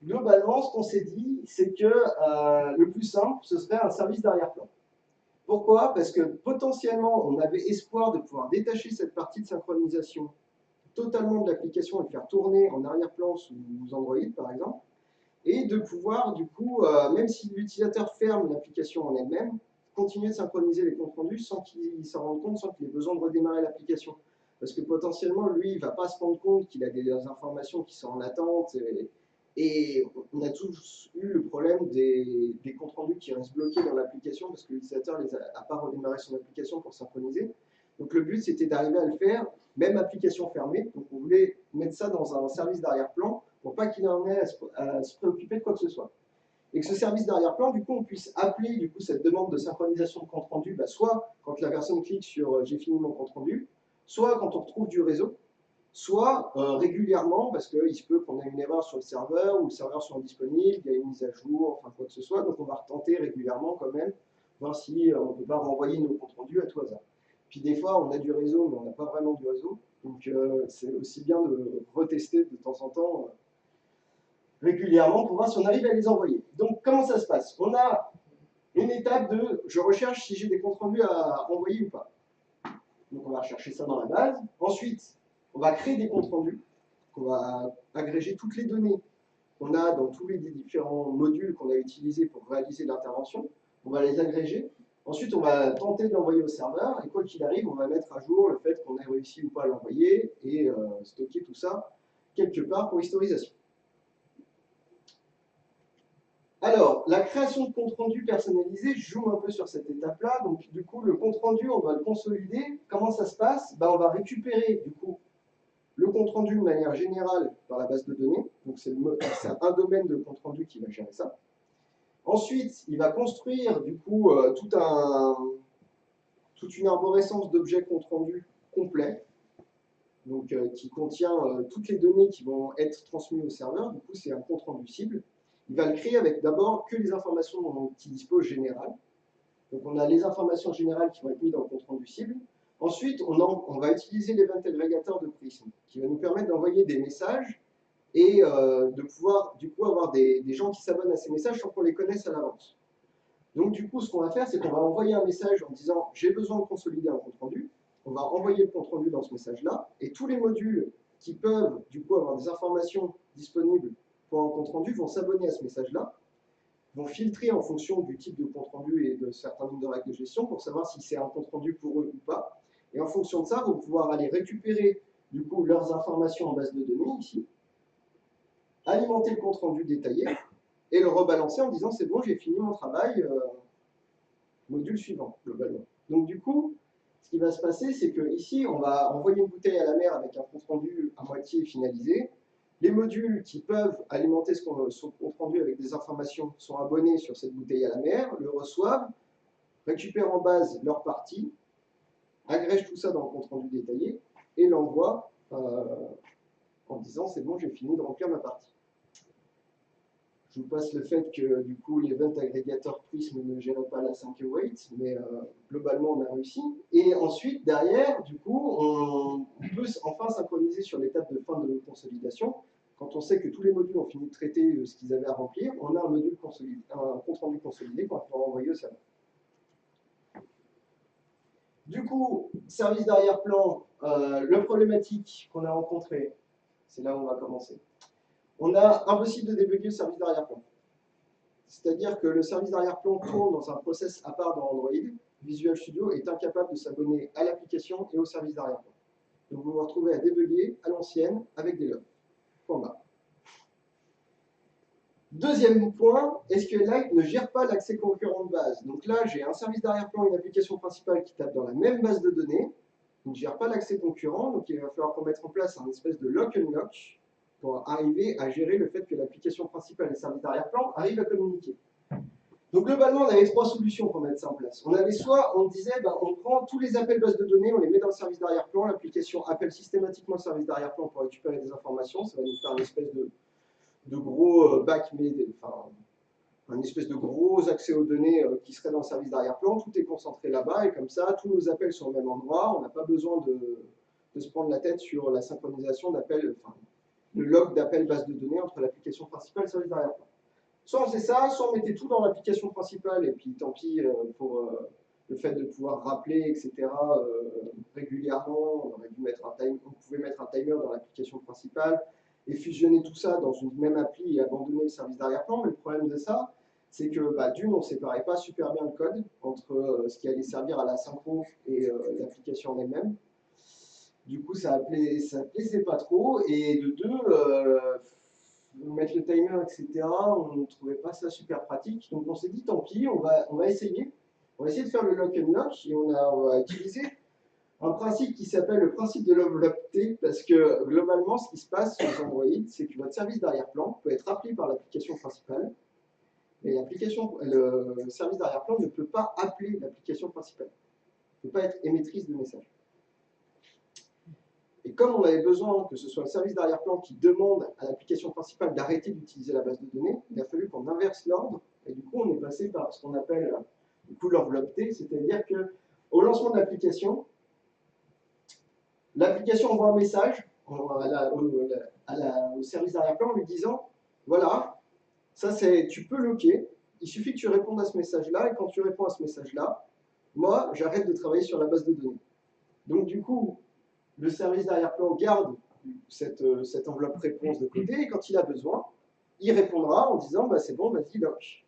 globalement, ce qu'on s'est dit, c'est que le plus simple, ce serait un service d'arrière-plan. Pourquoi? Parce que potentiellement, on avait espoir de pouvoir détacher cette partie de synchronisation totalement de l'application et le faire tourner en arrière-plan sous Android, par exemple, et de pouvoir, du coup, même si l'utilisateur ferme l'application en elle-même, continuer de synchroniser les comptes rendus sans qu'il s'en rende compte, sans qu'il ait besoin de redémarrer l'application. Parce que potentiellement, lui, il ne va pas se rendre compte qu'il a des informations qui sont en attente. Et on a tous eu le problème des comptes rendus qui restent bloqués dans l'application parce que l'utilisateur n'a pas redémarré son application pour synchroniser. Donc le but, c'était d'arriver à le faire, même application fermée. Donc on voulait mettre ça dans un service d'arrière-plan pour pas qu'il en ait à se préoccuper de quoi que ce soit. Et que ce service d'arrière-plan, du coup, on puisse appeler du coup, cette demande de synchronisation de compte rendu, soit quand la personne clique sur j'ai fini mon compte rendu, soit quand on retrouve du réseau, soit régulièrement, parce qu'il se peut qu'on ait une erreur sur le serveur, ou le serveur soit indisponible, il y a une mise à jour, enfin quoi que ce soit, donc on va retenter régulièrement quand même, voir si on ne peut pas renvoyer nos comptes rendus à tout hasard. Puis des fois, on a du réseau, mais on n'a pas vraiment du réseau, donc c'est aussi bien de retester de temps en temps régulièrement pour voir si on arrive à les envoyer. Donc comment ça se passe? On a une étape de je recherche si j'ai des comptes rendus à envoyer ou pas. Donc on va rechercher ça dans la base. Ensuite, on va créer des comptes rendus. On va agréger toutes les données qu'on a dans tous les différents modules qu'on a utilisés pour réaliser l'intervention. On va les agréger. Ensuite, on va tenter de l'envoyer au serveur. Et quoi qu'il arrive, on va mettre à jour le fait qu'on ait réussi ou pas à l'envoyer et stocker tout ça quelque part pour historisation. Alors, la création de compte rendu personnalisé joue un peu sur cette étape-là. Donc, du coup, le compte rendu, on va le consolider. Comment ça se passe? On va récupérer, du coup, le compte rendu de manière générale dans la base de données. Donc, c'est un domaine de compte rendu qui va gérer ça. Ensuite, il va construire, du coup, toute une arborescence d'objets compte rendu complet. Donc, qui contient toutes les données qui vont être transmises au serveur. Du coup, c'est un compte rendu cible. Il va le créer avec d'abord que les informations dont il dispose générales. Donc on a les informations générales qui vont être mises dans le compte rendu cible. Ensuite, on va utiliser l'event aggregator de Prism, qui va nous permettre d'envoyer des messages et de pouvoir du coup avoir des gens qui s'abonnent à ces messages sans qu'on les connaisse à l'avance. Donc du coup, ce qu'on va faire, c'est qu'on va envoyer un message en disant j'ai besoin de consolider un compte rendu. On va envoyer le compte rendu dans ce message-là, et tous les modules qui peuvent du coup avoir des informations disponibles pour un compte rendu vont s'abonner à ce message-là, vont filtrer en fonction du type de compte rendu et de certains nombres de règles de gestion pour savoir si c'est un compte rendu pour eux ou pas. Et en fonction de ça, vont pouvoir aller récupérer du coup leurs informations en base de données ici, alimenter le compte rendu détaillé et le rebalancer en disant c'est bon, j'ai fini mon travail, module suivant globalement. Donc du coup, ce qui va se passer, c'est que ici, on va envoyer une bouteille à la mer avec un compte rendu à moitié finalisé. Les modules qui peuvent alimenter son compte rendu avec des informations sont abonnés sur cette bouteille à la mer, le reçoivent, récupèrent en base leur partie, agrègent tout ça dans le compte rendu détaillé et l'envoient en disant c'est bon, j'ai fini de remplir ma partie. Je vous passe le fait que du coup l'event aggregator Prism ne gérait pas la 5 await, mais globalement on a réussi. Et ensuite derrière, du coup, on peut enfin synchroniser sur l'étape de fin de consolidation. Quand on sait que tous les modules ont fini de traiter ce qu'ils avaient à remplir, on a un module consolidé, un compte rendu consolidé qu'on va pouvoir envoyer au serveur. Du coup, service d'arrière-plan, le problématique qu'on a rencontré, c'est là où on va commencer. On a impossible de débugger le service d'arrière-plan. C'est-à-dire que le service d'arrière-plan tourne dans un process à part dans Android. Visual Studio est incapable de s'abonner à l'application et au service d'arrière-plan. Donc vous vous retrouvez à débugger à l'ancienne avec des logs. Point barre. Deuxième point, SQLite ne gère pas l'accès concurrent de base. Donc là, j'ai un service d'arrière-plan et une application principale qui tape dans la même base de données. Il ne gère pas l'accès concurrent, donc il va falloir qu'on mette en place un espèce de lock-unlock pour arriver à gérer le fait que l'application principale et le service d'arrière-plan arrivent à communiquer. Donc globalement, on avait trois solutions pour mettre ça en place. On avait soit, on disait, on prend tous les appels base de données, on les met dans le service d'arrière-plan, l'application appelle systématiquement le service d'arrière-plan pour récupérer des informations, ça va nous faire une espèce de gros back, enfin, un espèce de gros accès aux données qui serait dans le service d'arrière-plan, tout est concentré là-bas, et comme ça, tous nos appels sont au même endroit, on n'a pas besoin de se prendre la tête sur la synchronisation d'appels, enfin, le log d'appel base de données entre l'application principale et le service d'arrière-plan. Soit on faisait ça, soit on mettait tout dans l'application principale, et puis tant pis pour le fait de pouvoir rappeler, etc. Régulièrement, on aurait dû mettre on pouvait mettre un timer dans l'application principale, et fusionner tout ça dans une même appli et abandonner le service d'arrière-plan, mais le problème de ça, c'est que d'une, on ne séparait pas super bien le code entre ce qui allait servir à la synchro et l'application en elle-même. Du coup, ça plaisait pas trop. Et de deux, mettre le timer, etc., on ne trouvait pas ça super pratique. Donc on s'est dit, tant pis, on va essayer. On va essayer de faire le lock and lock et on va utiliser un principe qui s'appelle le principe de l'enveloppe T, parce que globalement, ce qui se passe sur Android, c'est que votre service d'arrière-plan peut être appelé par l'application principale, mais le service d'arrière-plan ne peut pas appeler l'application principale. Il ne peut pas être émettrice de messages. Et comme on avait besoin que ce soit le service d'arrière-plan qui demande à l'application principale d'arrêter d'utiliser la base de données, il a fallu qu'on inverse l'ordre, et du coup on est passé par ce qu'on appelle du coup l'enveloppe T, c'est-à-dire qu'au lancement de l'application envoie un message au service d'arrière-plan en lui disant, voilà, ça c'est, tu peux loquer, il suffit que tu répondes à ce message-là, et quand tu réponds à ce message-là, moi j'arrête de travailler sur la base de données. Donc du coup, le service d'arrière-plan garde cette enveloppe réponse de côté, et quand il a besoin, il répondra en disant, c'est bon, vas-y, lock.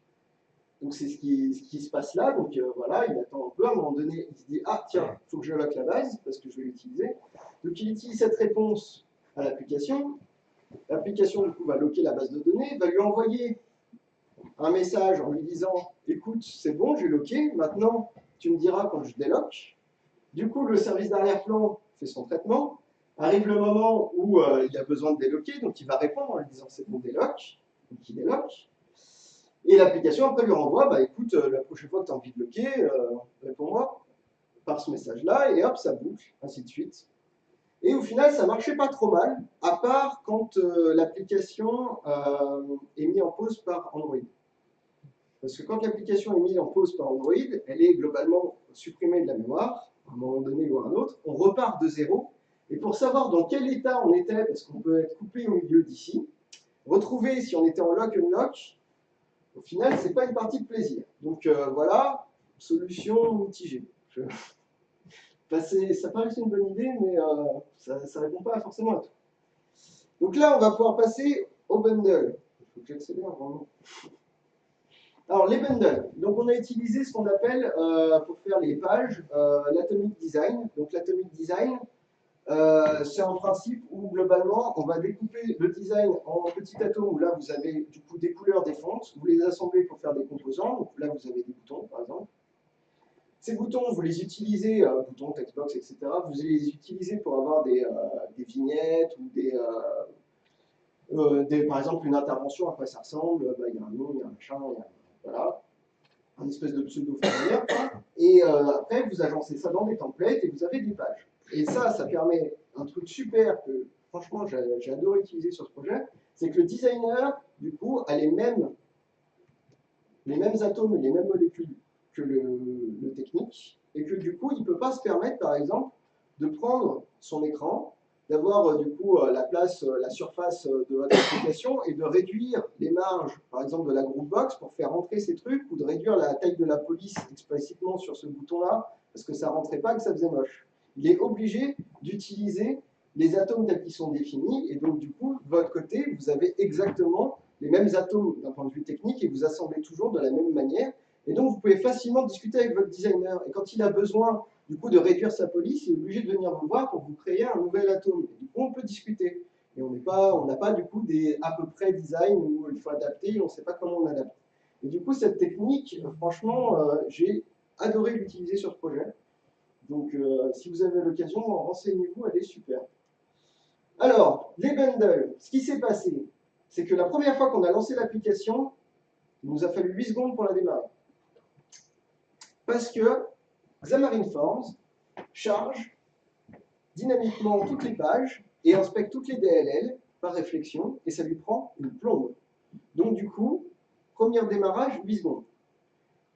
Donc c'est ce qui se passe là, donc voilà, il attend un peu, à un moment donné, il se dit, ah tiens, il faut que je lock la base, parce que je vais l'utiliser. Donc il utilise cette réponse à l'application du coup va locker la base de données, va lui envoyer un message en lui disant, écoute, c'est bon, j'ai locké, maintenant tu me diras quand je déloque. Du coup, le service d'arrière-plan fait son traitement, arrive le moment où il a besoin de déloquer, donc il va répondre en lui disant, c'est bon, déloque, donc il déloque. Et l'application après lui renvoie, écoute, la prochaine fois que tu as envie de loquer, réponds-moi par ce message-là, et hop, ça boucle, ainsi de suite. Et au final, ça marchait pas trop mal, à part quand l'application est mise en pause par Android. Parce que quand l'application est mise en pause par Android, elle est globalement supprimée de la mémoire, à un moment donné ou à un autre, on repart de zéro, et pour savoir dans quel état on était, parce qu'on peut être coupé au milieu d'ici, retrouver si on était en lock unlock, au final, c'est pas une partie de plaisir. Donc voilà, solution mitigée. Ça paraissait une bonne idée, mais ça ne répond pas forcément à tout. Donc là, on va pouvoir passer au bundle. Il faut que j'accélère vraiment. Alors, les bundles. Donc, on a utilisé ce qu'on appelle, pour faire les pages, l'atomic design. Donc, l'atomic design, c'est un principe où, globalement, on va découper le design en petits atomes, où là, vous avez du coup des couleurs, des fontes. Vous les assemblez pour faire des composants. Donc, là, vous avez des boutons, par exemple. Ces boutons, vous les utilisez, boutons, textbox, etc., vous les utilisez pour avoir des vignettes ou par exemple, une intervention, à quoi ça ressemble, il y a un nom, il y a un machin, voilà, un espèce de pseudo-formulaire. Et après, vous agencez ça dans des templates et vous avez des pages. Et ça permet un truc super que, franchement, j'ai adoré utiliser sur ce projet, c'est que le designer, du coup, a les mêmes atomes et les mêmes molécules que le technique, et que du coup, il ne peut pas se permettre, par exemple, de prendre son écran, d'avoir du coup la place, la surface de votre application, et de réduire les marges, par exemple, de la groupbox pour faire rentrer ces trucs, ou de réduire la taille de la police explicitement sur ce bouton-là, parce que ça ne rentrait pas, que ça faisait moche. Il est obligé d'utiliser les atomes tels qu'ils sont définis, et donc du coup, de votre côté, vous avez exactement les mêmes atomes d'un point de vue technique, et vous assemblez toujours de la même manière. Et donc, vous pouvez facilement discuter avec votre designer. Et quand il a besoin, du coup, de réduire sa police, il est obligé de venir vous voir pour vous créer un nouvel atome. Et du coup, on peut discuter. Et on n'a pas, du coup, des à peu près design où il faut adapter et on ne sait pas comment on adapte. Et du coup, cette technique, franchement, j'ai adoré l'utiliser sur ce projet. Donc, si vous avez l'occasion, renseignez-vous, elle est super. Alors, les bundles, ce qui s'est passé, c'est que la première fois qu'on a lancé l'application, il nous a fallu 8 secondes pour la démarrer. Parce que Xamarin Forms charge dynamiquement toutes les pages et inspecte toutes les DLL par réflexion, et ça lui prend une plombe. Donc du coup, premier démarrage, 8 secondes.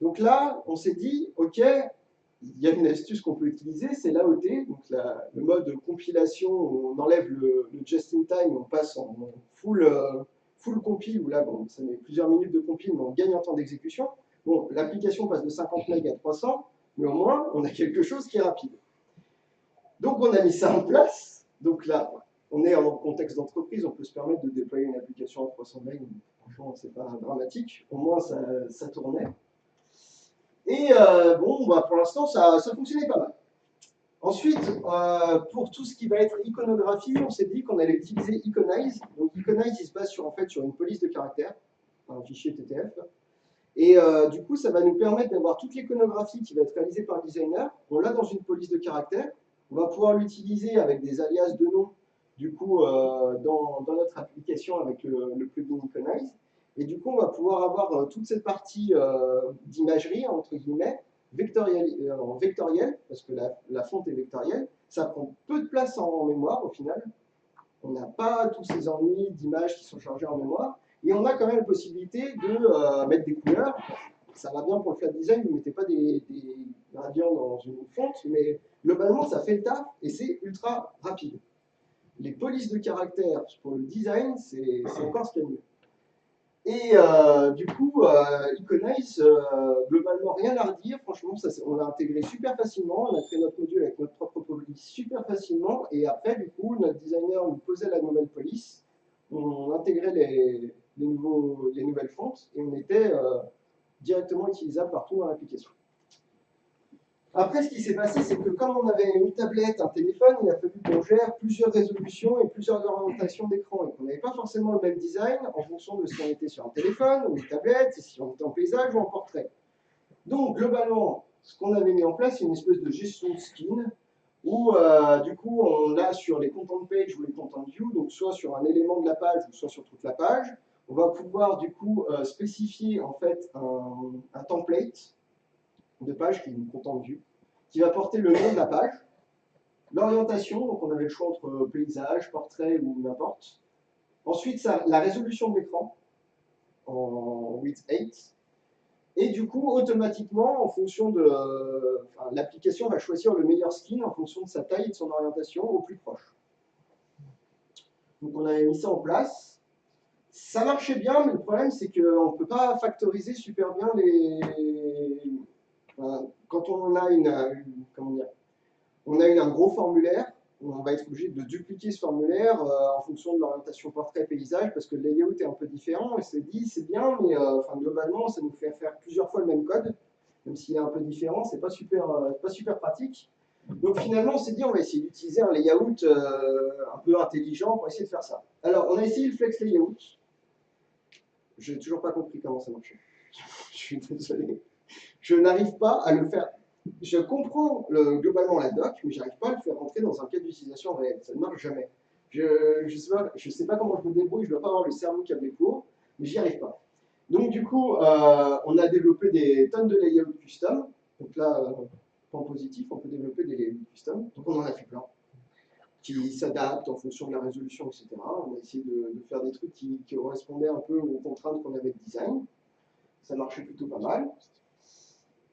Donc là, on s'est dit, ok, il y a une astuce qu'on peut utiliser, c'est l'AOT, donc le mode compilation, où on enlève le just-in-time, on passe en full compile, où là, bon, ça met plusieurs minutes de compile, mais on gagne en temps d'exécution. Bon, l'application passe de 50 MB à 300, mais au moins, on a quelque chose qui est rapide. Donc, on a mis ça en place. Donc là, on est en contexte d'entreprise, on peut se permettre de déployer une application à 300 mails. Franchement, c'est pas dramatique. Au moins, ça tournait. Et bon, bah, pour l'instant, ça fonctionnait pas mal. Ensuite, pour tout ce qui va être iconographie, on s'est dit qu'on allait utiliser Iconize. Donc Iconize, il se base sur, en fait, sur une police de caractères, un fichier TTF. Et du coup, ça va nous permettre d'avoir toute l'iconographie qui va être réalisée par le designer. On l'a dans une police de caractères. On va pouvoir l'utiliser avec des alias de noms, du coup, dans notre application avec le plugin Iconize. Et du coup, on va pouvoir avoir toute cette partie d'imagerie, entre guillemets, en vectoriel, parce que la fonte est vectorielle. Ça prend peu de place en mémoire, au final. On n'a pas tous ces ennuis d'images qui sont chargées en mémoire. Et on a quand même la possibilité de mettre des couleurs. Ça va bien pour le flat design, vous ne mettez pas des gradients dans une fonte, mais globalement, ça fait le taf et c'est ultra rapide. Les polices de caractères pour le design, c'est encore ce qu'il y a de mieux. Et du coup, Iconize, globalement, rien à redire. Franchement, on l'a intégré super facilement. On a créé notre module avec notre propre police super facilement. Et après, du coup, notre designer nous posait la nouvelle police. On intégrait les nouvelles fontes et on était directement utilisable partout dans l'application. Après, ce qui s'est passé, c'est que comme on avait une tablette, un téléphone, il a fallu qu'on gère plusieurs résolutions et plusieurs orientations d'écran. Et qu'on n'avait pas forcément le même design en fonction de si on était sur un téléphone ou une tablette, si on était en paysage ou en portrait. Donc, globalement, ce qu'on avait mis en place, c'est une espèce de gestion de skin où, du coup, on a sur les content page ou les content view, donc soit sur un élément de la page ou soit sur toute la page, on va pouvoir, du coup, spécifier en fait un template de page qui est une content view, qui va porter le nom de la page, l'orientation, donc on avait le choix entre paysage, portrait ou n'importe. Ensuite, la résolution de l'écran en width 8. Et du coup, automatiquement, en fonction de. L'application va choisir le meilleur skin en fonction de sa taille et de son orientation au plus proche. Donc on avait mis ça en place. Ça marchait bien, mais le problème, c'est qu'on ne peut pas factoriser super bien quand on a un gros formulaire, on va être obligé de dupliquer ce formulaire en fonction de l'orientation portrait paysage parce que le layout est un peu différent et c'est bien, mais globalement, ça nous fait faire plusieurs fois le même code, même s'il est un peu différent, c'est pas super pratique. Donc finalement, on s'est dit, on va essayer d'utiliser un layout un peu intelligent pour essayer de faire ça. Alors, on a essayé le flex layout. Je n'ai toujours pas compris comment ça marchait. Je suis désolé. Je n'arrive pas à le faire. Je comprends globalement la doc, mais je n'arrive pas à le faire rentrer dans un cas d'utilisation réel. Ça ne marche jamais. Je ne sais pas comment je me débrouille, je ne dois pas avoir le cerveau câblé pour, mais j'y arrive pas. Donc du coup, on a développé des tonnes de layouts custom. Donc là, point positif, on peut développer des layouts custom. Donc on en a fait plein, qui s'adaptent en fonction de la résolution, etc. On a essayé de faire des trucs qui correspondaient un peu aux contraintes qu'on avait de design. Ça marchait plutôt pas mal.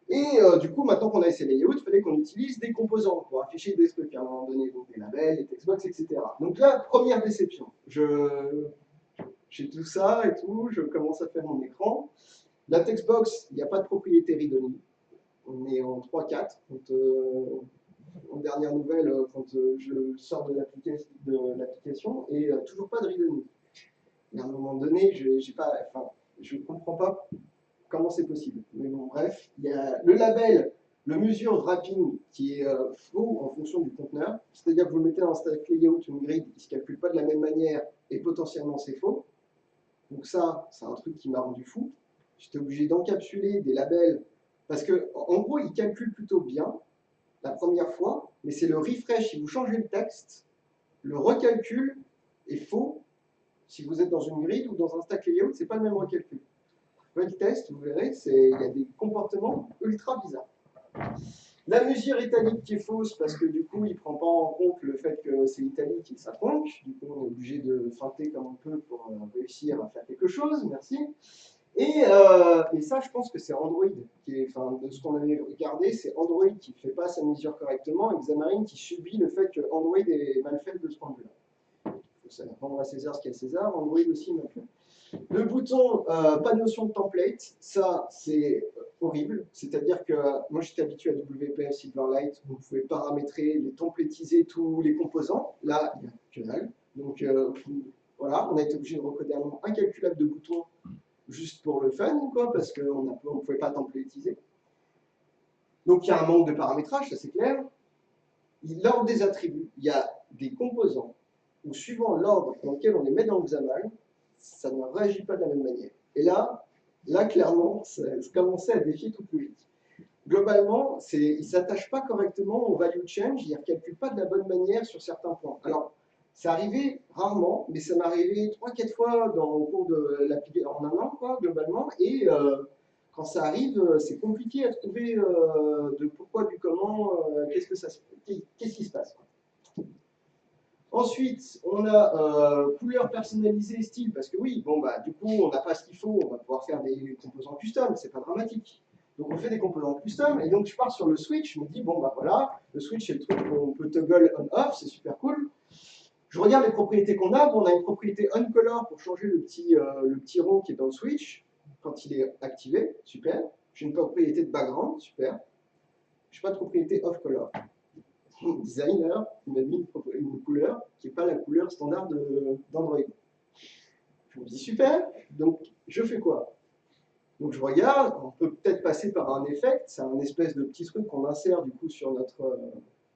Et du coup, maintenant qu'on a ces layouts, il fallait qu'on utilise des composants pour afficher des trucs à un moment donné, donc des labels, des textbox, etc. Donc là, première déception. J'ai tout ça et tout, je commence à faire mon écran. La textbox, il n'y a pas de propriété read-only. On est en 3.4. En dernière nouvelle, quand je sors de l'application, et toujours pas de read-only. Et à un moment donné, je ne comprends pas comment c'est possible. Mais bon, bref, il y a le label, le measure wrapping qui est faux en fonction du conteneur. C'est-à-dire que vous le mettez dans un stack layout ou une grid, il ne se calcule pas de la même manière et potentiellement c'est faux. Donc ça, c'est un truc qui m'a rendu fou. J'étais obligé d'encapsuler des labels parce que, en gros, il calcule plutôt bien la première fois, mais c'est le refresh. Si vous changez le texte, le recalcul est faux. Si vous êtes dans une grid ou dans un stack layout, c'est pas le même recalcul. Faites le test, vous verrez, il y a des comportements ultra bizarres. La mesure italique qui est fausse parce que du coup, il ne prend pas en compte le fait que c'est italique et que ça tronque. Du coup, on est obligé de feinter comme on peut pour réussir à faire quelque chose. Merci. Et ça, je pense que c'est Android de ce qu'on avait regardé, c'est Android qui ne fait pas sa mesure correctement et Xamarin qui subit le fait que Android est mal fait de ce point de vue-là. Il faut rendre à César ce qu'il y a à César, Android aussi mal fait. Le bouton, pas de notion de template, ça c'est horrible. C'est-à-dire que moi j'étais habitué à WPF Silverlight, vous pouvez paramétrer, les templétiser tous les composants. Là, il n'y a que dalle. Donc voilà, on a été obligé de recoder un nombre incalculable de boutons juste pour le fun, quoi, parce qu'on ne pouvait pas templatéiser. Donc il y a un manque de paramétrage, ça c'est clair. L'ordre des attributs, il y a des composants où suivant l'ordre dans lequel on les met dans le XAML, ça ne réagit pas de la même manière. Et là clairement, ça commençait à défier toute logique. Globalement, il ne s'attache pas correctement au value change, il ne calcule pas de la bonne manière sur certains points. Alors, ça arrivait rarement, mais ça m'est arrivé 3-4 fois au cours de l'application en un an, quoi, globalement, et quand ça arrive, c'est compliqué à trouver de pourquoi, du comment, qu'est-ce qui se passe. Ensuite, on a couleur personnalisée, style, parce que oui, bon, bah, du coup, on n'a pas ce qu'il faut, on va pouvoir faire des composants custom, c'est pas dramatique. Donc on fait des composants custom, et donc je pars sur le switch, je me dis, bon, bah voilà, le switch, c'est le truc où on peut toggle on-off, c'est super cool. Je regarde les propriétés qu'on a, bon, on a une propriété onColor pour changer le petit rond qui est dans le switch, quand il est activé, super. J'ai une propriété de background, super. Je n'ai pas de propriété off-color. Designer m'a mis une couleur qui n'est pas la couleur standard d'Android. Je me dis super, donc je fais quoi? Donc je regarde, on peut peut-être passer par un effect, c'est un espèce de petit truc qu'on insère du coup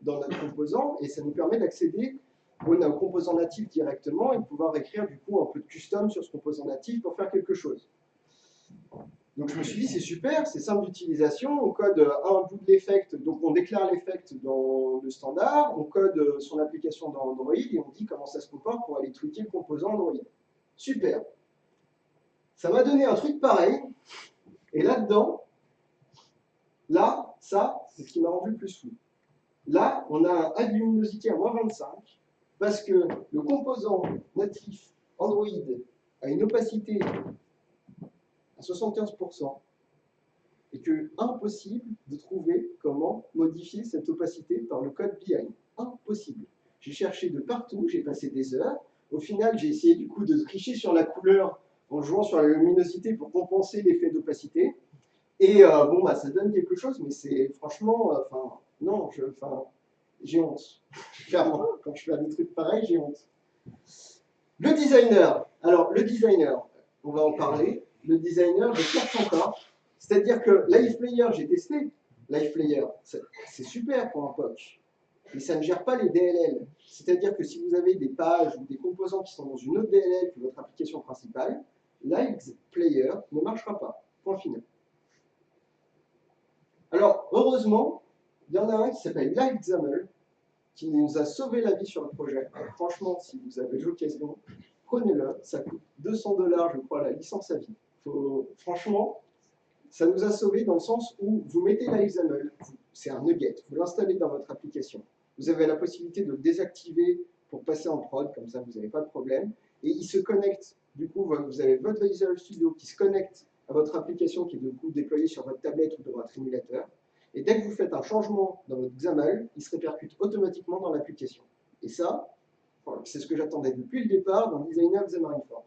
dans notre composant, et ça nous permet d'accéder au composant natif directement et de pouvoir écrire du coup un peu de custom sur ce composant natif pour faire quelque chose. Donc je me suis dit, c'est super, c'est simple d'utilisation, on code un bout de l'effect, donc on déclare l'effect dans le standard, on code son application dans Android et on dit comment ça se comporte pour aller tweaker le composant Android. Super. Ça m'a donné un truc pareil, et là-dedans, ça, c'est ce qui m'a rendu le plus fou. Là, on a un add luminosité à moins 25, parce que le composant natif Android a une opacité à 75%, et que impossible de trouver comment modifier cette opacité par le code behind. Impossible. J'ai cherché de partout, j'ai passé des heures. Au final, j'ai essayé du coup de tricher sur la couleur en jouant sur la luminosité pour compenser l'effet d'opacité. Et bon, bah, ça donne quelque chose, mais c'est franchement, non, j'ai honte. Clairement, quand je fais des trucs pareils, j'ai honte. Le designer. Alors, le designer, on va en parler. Le designer, je cherche encore. C'est-à-dire que LivePlayer, j'ai testé. LivePlayer, c'est super pour un POC. Mais ça ne gère pas les DLL. C'est-à-dire que si vous avez des pages ou des composants qui sont dans une autre DLL que votre application principale, LivePlayer ne marchera pas. Point final. Alors, heureusement, il y en a un qui s'appelle LiveXAML, qui nous a sauvé la vie sur le projet. Alors, franchement, si vous avez l'occasion, prenez-le. Ça coûte 200 $, je crois, la licence à vie. Franchement, ça nous a sauvé dans le sens où vous mettez LiveXAML, c'est un nugget, vous l'installez dans votre application. Vous avez la possibilité de le désactiver pour passer en prod, comme ça vous n'avez pas de problème. Et il se connecte, du coup, vous avez votre Visual Studio qui se connecte à votre application qui est du coup déployée sur votre tablette ou dans votre émulateur. Et dès que vous faites un changement dans votre XAML, il se répercute automatiquement dans l'application. Et ça, c'est ce que j'attendais depuis le départ dans Designer Xamarin Forms.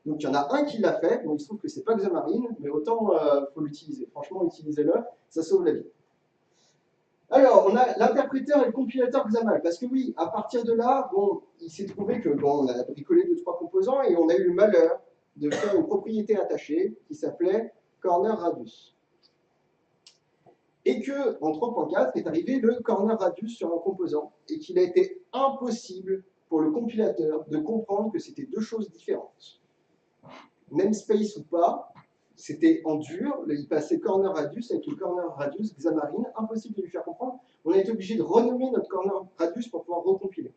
Donc il y en a un qui l'a fait, bon, il se trouve que c'est pas Xamarin, mais autant faut l'utiliser. Franchement, utilisez-le, ça sauve la vie. Alors, on a l'interpréteur et le compilateur XAML, parce que oui, à partir de là, bon, il s'est trouvé que bon, on a bricolé 2-3 composants et on a eu le malheur de faire une propriété attachée qui s'appelait corner radius. Et que en 3.4 est arrivé le corner radius sur un composant et qu'il a été impossible pour le compilateur de comprendre que c'était deux choses différentes. Namespace ou pas, c'était en dur, il passait corner radius avec le corner radius Xamarin, impossible de lui faire comprendre. On a été obligé de renommer notre corner radius pour pouvoir recompiler.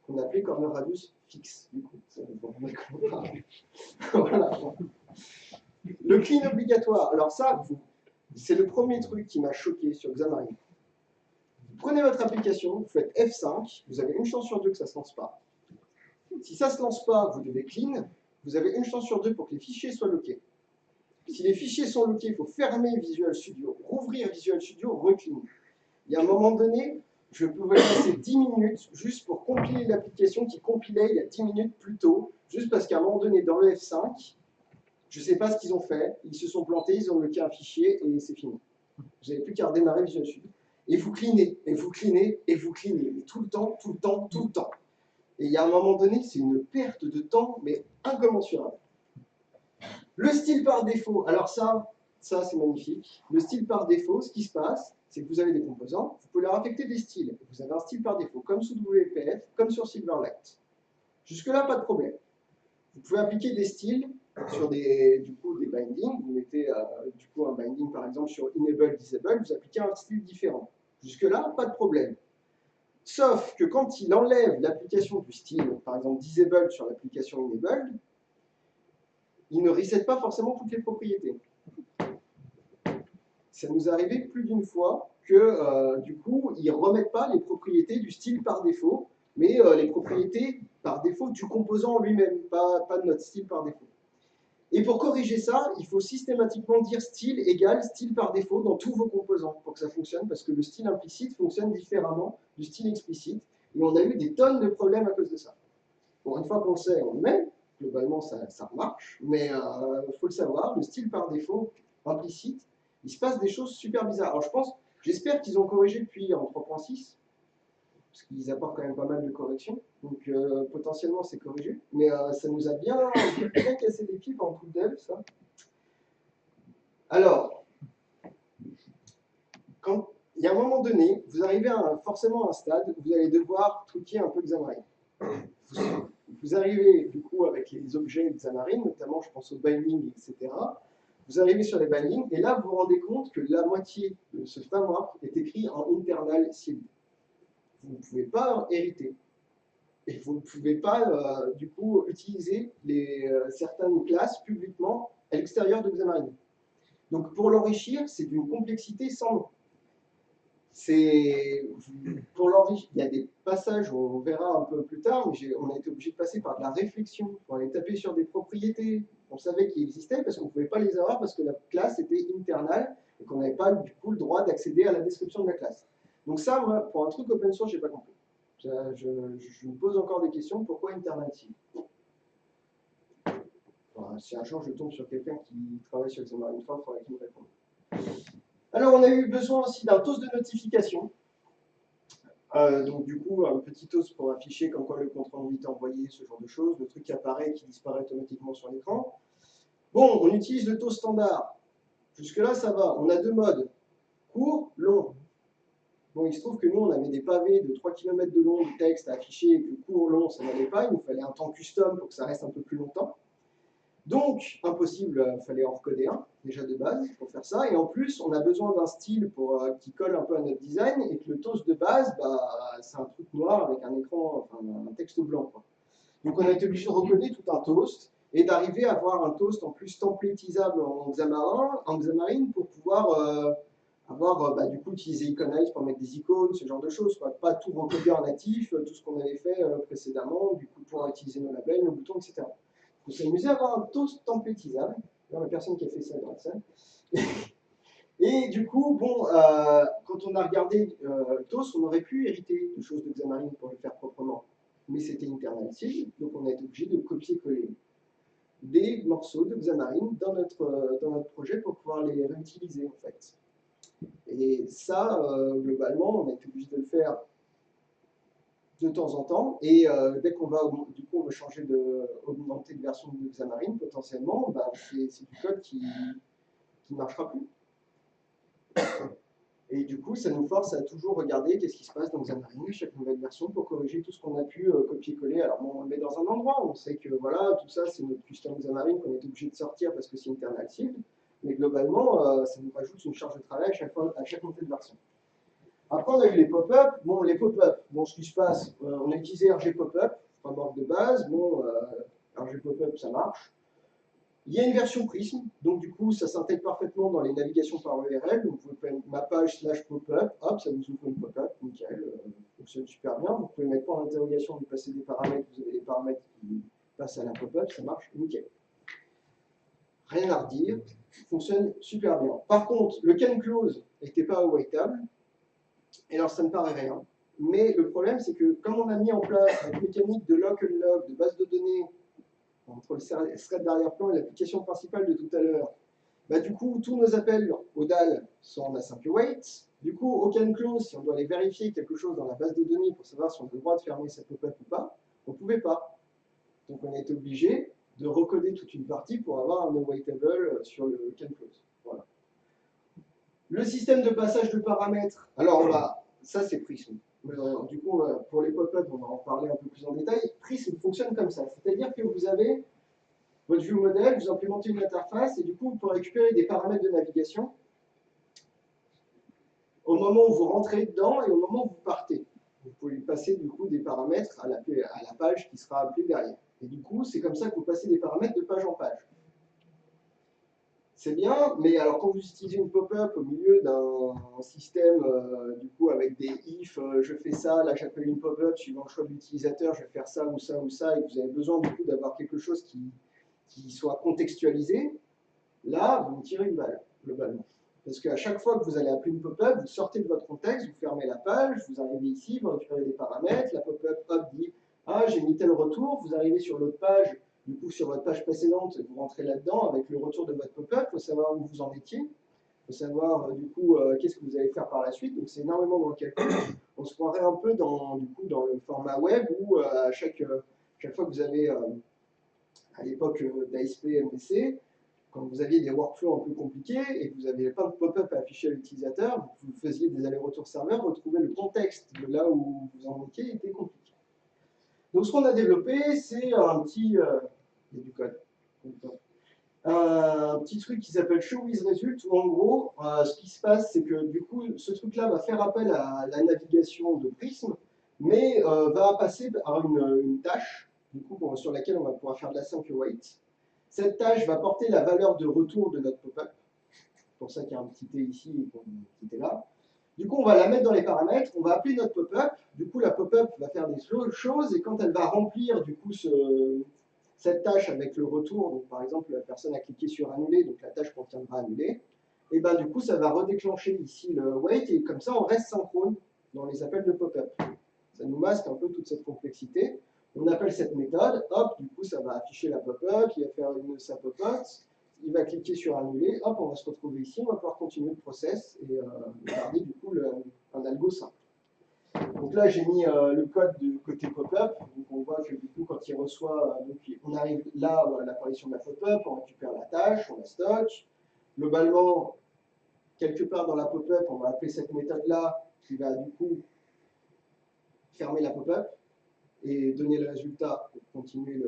On a appelé corner radius fixe, du coup. Voilà. Le clean obligatoire, alors ça, c'est le premier truc qui m'a choqué sur Xamarin. Vous prenez votre application, vous faites F5, vous avez une chance sur deux que ça ne se lance pas. Si ça ne se lance pas, vous devez clean, vous avez une chance sur deux pour que les fichiers soient loqués. Si les fichiers sont loqués, il faut fermer Visual Studio, rouvrir Visual Studio, reclean. Il y a un moment donné, je pouvais passer 10 minutes juste pour compiler l'application qui compilait il y a 10 minutes plus tôt, juste parce qu'à un moment donné, dans le F5, je ne sais pas ce qu'ils ont fait, ils se sont plantés, ils ont bloqué un fichier et c'est fini. Vous n'avez plus qu'à redémarrer Visual Studio. Et vous cleanez, et vous cleanez, et vous cleanez, mais tout le temps, tout le temps, tout le temps. Et il y a un moment donné, c'est une perte de temps, mais incommensurable. Le style par défaut, alors ça c'est magnifique. Le style par défaut, ce qui se passe, c'est que vous avez des composants, vous pouvez leur affecter des styles. Vous avez un style par défaut, comme sous WPF, comme sur Silverlight. Jusque-là, pas de problème. Vous pouvez appliquer des styles sur des bindings. Vous mettez un binding par exemple sur enable, disable, vous appliquez un style différent. Jusque-là, pas de problème. Sauf que quand il enlève l'application du style, par exemple disable sur l'application enable, il ne reset pas forcément toutes les propriétés. Ça nous est arrivé plus d'une fois que du coup, ils ne remettent pas les propriétés du style par défaut, mais les propriétés par défaut du composant lui-même, pas de notre style par défaut. Et pour corriger ça, il faut systématiquement dire style égale style par défaut dans tous vos composants pour que ça fonctionne, parce que le style implicite fonctionne différemment du style explicite. Et on a eu des tonnes de problèmes à cause de ça. Bon, une fois qu'on le sait, on le met. Globalement, ça marche. Mais il faut le savoir, le style par défaut implicite, il se passe des choses super bizarres. Alors j'espère qu'ils ont corrigé depuis en 3.6, parce qu'ils apportent quand même pas mal de corrections. Donc potentiellement c'est corrigé. Mais ça nous a bien cassé les pieds pendant tout le dev, ça. Alors, quand il y a un moment donné, vous arrivez forcément à un stade où vous allez devoir truquer un peu Xamarin. Vous arrivez du coup avec les objets Xamarin, notamment je pense aux bindings, etc. Vous arrivez sur les bindings et là vous vous rendez compte que la moitié de ce framework est écrit en internal sealed. Vous ne pouvez pas hériter. Et vous ne pouvez pas du coup utiliser certaines classes publiquement à l'extérieur de Xamarin. Donc pour l'enrichir, c'est d'une complexité sans nom. Pour l'enrichir, il y a des passages où on verra un peu plus tard, mais on a été obligé de passer par de la réflexion pour aller taper sur des propriétés qu'on savait qui existaient parce qu'on ne pouvait pas les avoir parce que la classe était internale et qu'on n'avait pas du coup le droit d'accéder à la description de la classe. Donc ça, moi, pour un truc open source, je n'ai pas compris. Je me pose encore des questions, pourquoi internal sealed? Si un jour je tombe sur quelqu'un qui travaille sur Xamarin Form, il faudrait qu'il me réponde. Alors on a eu besoin aussi d'un toast de notification. Donc du coup, un petit toast pour afficher comme quoi le compte rendu est envoyé, ce genre de choses, le truc qui apparaît et qui disparaît automatiquement sur l'écran. Bon, on utilise le toast standard. Jusque-là, ça va. On a deux modes, court, long. Bon, il se trouve que nous, on avait des pavés de 3 km de long de texte à afficher et que court, long, ça n'allait pas. Il nous fallait un temps custom pour que ça reste un peu plus longtemps. Donc, impossible, il fallait en recoder un, déjà de base, pour faire ça. Et en plus, on a besoin d'un style qui colle un peu à notre design, et que le toast de base, c'est un truc noir avec un écran, enfin un texte blanc, quoi. Donc on a été obligé de recoder tout un toast, et d'arriver à avoir un toast en plus templatisable en Xamarin pour pouvoir du coup utiliser Iconize pour mettre des icônes, ce genre de choses, quoi. Pas tout recoder en natif, tout ce qu'on avait fait précédemment, du coup pour utiliser nos labels, nos boutons, etc. On s'est amusé à avoir un toast templatisable. Il n'y a personne qui a fait ça dans la salle. Et du coup, bon, quand on a regardé le toast, on aurait pu hériter de choses de Xamarin pour le faire proprement. Mais c'était internalisé, donc on a été obligé de copier-coller des morceaux de Xamarin dans notre projet pour pouvoir les réutiliser en fait. Et ça, globalement, on a été obligé de le faire de temps en temps, et dès qu'on va du coup on va changer augmenter de version de Xamarin potentiellement, c'est du code qui ne marchera plus. Et du coup, ça nous force à toujours regarder qu'est-ce qui se passe dans Xamarin à chaque nouvelle version pour corriger tout ce qu'on a pu copier-coller. Alors bon, on le met dans un endroit, on sait que voilà, tout ça c'est notre custom Xamarin qu'on est obligé de sortir parce que c'est internal sealed, mais globalement, ça nous rajoute une charge de travail à chaque montée de version. Après, on a eu les pop-up. Bon, les pop-up, bon, ce qui se passe, on a utilisé RG pop-up, framework de base. Bon, RG pop-up, ça marche. Il y a une version Prism, donc du coup, ça s'intègre parfaitement dans les navigations par URL. Donc, vous pouvez faire ma page / pop-up, hop, ça vous ouvre une pop-up, nickel, fonctionne super bien. Vous pouvez mettre point d'interrogation, vous passez des paramètres, vous avez des paramètres qui passent à la pop-up, ça marche, nickel. Rien à redire, fonctionne super bien. Par contre, le can close n'était pas awaitable. Et alors, ça ne paraît rien. Mais le problème, c'est que comme on a mis en place une mécanique de lock unlock, de base de données, entre le thread d'arrière-plan et l'application principale de tout à l'heure, du coup, tous nos appels au DAL sont en async await. Du coup, au can close, si on doit aller vérifier quelque chose dans la base de données pour savoir si on a le droit de fermer cette pop-up ou pas, On ne pouvait pas. Donc on a été obligé de recoder toute une partie pour avoir un awaitable sur le can close. Voilà. Le système de passage de paramètres, alors ça c'est Prism. Du coup, pour les pop-up, on va en parler un peu plus en détail. Prism fonctionne comme ça, c'est-à-dire que vous avez votre view model, vous implémentez une interface et du coup, vous pouvez récupérer des paramètres de navigation au moment où vous rentrez dedans et au moment où vous partez. Vous pouvez passer du coup des paramètres à la page qui sera appelée derrière. Et du coup, c'est comme ça que vous passez des paramètres de page en page. C'est bien, mais alors quand vous utilisez une pop-up au milieu d'un système du coup avec des if, je fais ça, là j'appelle une pop-up, suivant le choix de l'utilisateur, je vais faire ça ou ça ou ça, et vous avez besoin du coup d'avoir quelque chose qui soit contextualisé, là vous me tirez une balle, globalement. Parce qu'à chaque fois que vous allez appeler une pop-up, vous sortez de votre contexte, vous fermez la page, vous arrivez ici, vous récupérez des paramètres, la pop-up hop dit ah j'ai mis tel retour, vous arrivez sur l'autre page, du coup sur votre page précédente, vous rentrez là-dedans avec le retour de votre pop-up, il faut savoir où vous en étiez, il faut savoir du coup qu'est-ce que vous allez faire par la suite, donc c'est énormément dans le calcul. On se croirait un peu dans le format web où chaque fois que vous avez à l'époque d'ASP MVC, quand vous aviez des workflows un peu compliqués et que vous n'aviez pas de pop-up à afficher à l'utilisateur, vous faisiez des allers-retours serveurs, retrouver le contexte de là où vous en étiez était compliqué. Donc ce qu'on a développé, c'est un petit... il y a du code. Un petit truc qui s'appelle Show with Result, où en gros, ce qui se passe, c'est que du coup, ce truc-là va faire appel à la navigation de Prism, mais va passer par une tâche, du coup, sur laquelle on va pouvoir faire de la sync await. Cette tâche va porter la valeur de retour de notre pop-up. C'est pour ça qu'il y a un petit T ici et un petit T là. Du coup, on va la mettre dans les paramètres, on va appeler notre pop-up. Du coup, la pop-up va faire des choses et quand elle va remplir du coup cette tâche avec le retour, donc par exemple, la personne a cliqué sur annuler, donc la tâche contiendra annuler, et ben du coup, ça va redéclencher ici le wait et comme ça, on reste synchrone dans les appels de pop-up. Ça nous masque un peu toute cette complexité. On appelle cette méthode, hop, du coup ça va afficher la pop-up, il va faire sa pop-up, il va cliquer sur annuler, hop, on va se retrouver ici, on va pouvoir continuer le process et garder du coup un algo simple. Donc là j'ai mis le code du côté pop-up, donc on voit que du coup quand il reçoit, donc on arrive là à l'apparition de la pop-up, on récupère la tâche, on la stocke. Globalement, quelque part dans la pop-up, on va appeler cette méthode-là qui va du coup fermer la pop-up et donner le résultat pour continuer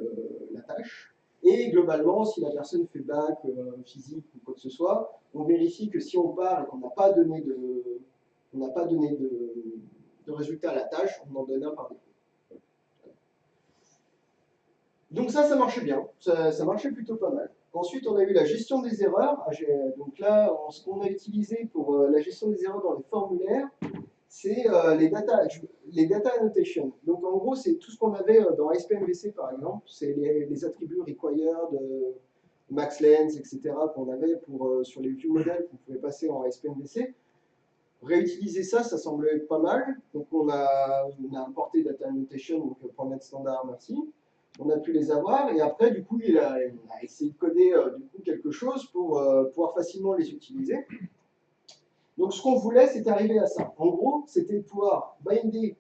la tâche. Et globalement, si la personne fait back physique ou quoi que ce soit, on vérifie que si on part et qu'on n'a pas donné de résultat à la tâche, on en donne un par défaut. Donc ça marchait bien, ça marchait plutôt pas mal. Ensuite, on a eu la gestion des erreurs. Donc là, ce qu'on a utilisé pour la gestion des erreurs dans les formulaires, c'est les data annotations. Donc en gros, c'est tout ce qu'on avait dans SPMVC par exemple, c'est les attributs required, max length, etc. qu'on avait sur les view models qu'on pouvait passer en SPMVC. Réutiliser ça semblait pas mal. Donc on a importé data annotation, donc format standard, merci. On a pu les avoir et après, du coup, on a essayé de coder du coup, quelque chose pour pouvoir facilement les utiliser. Donc ce qu'on voulait, c'est arriver à ça. En gros, c'était de pouvoir binder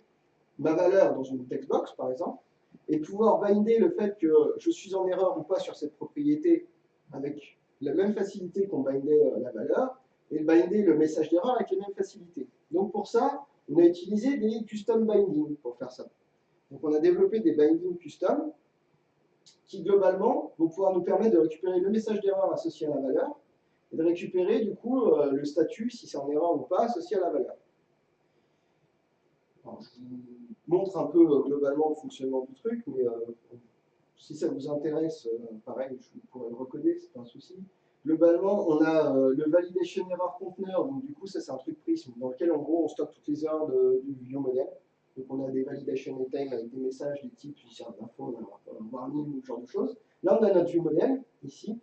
ma valeur dans une textbox, par exemple, et pouvoir binder le fait que je suis en erreur ou pas sur cette propriété avec la même facilité qu'on bindait la valeur, et binder le message d'erreur avec la même facilité. Donc pour ça, on a utilisé des custom binding pour faire ça. Donc on a développé des bindings custom qui globalement vont pouvoir nous permettre de récupérer le message d'erreur associé à la valeur, et de récupérer du coup le statut, si c'est en erreur ou pas, associé à la valeur. Alors, je vous montre un peu globalement le fonctionnement du truc, mais si ça vous intéresse, pareil, je pourrais le recoder, c'est pas un souci. Globalement, on a le validation error conteneur, donc du coup, ça c'est un truc Prism, dans lequel en gros on stocke toutes les erreurs du view model. Donc on a des validation time avec des messages, des types, si c'est un info, un warning ou ce genre de choses. Là on a notre view model, ici,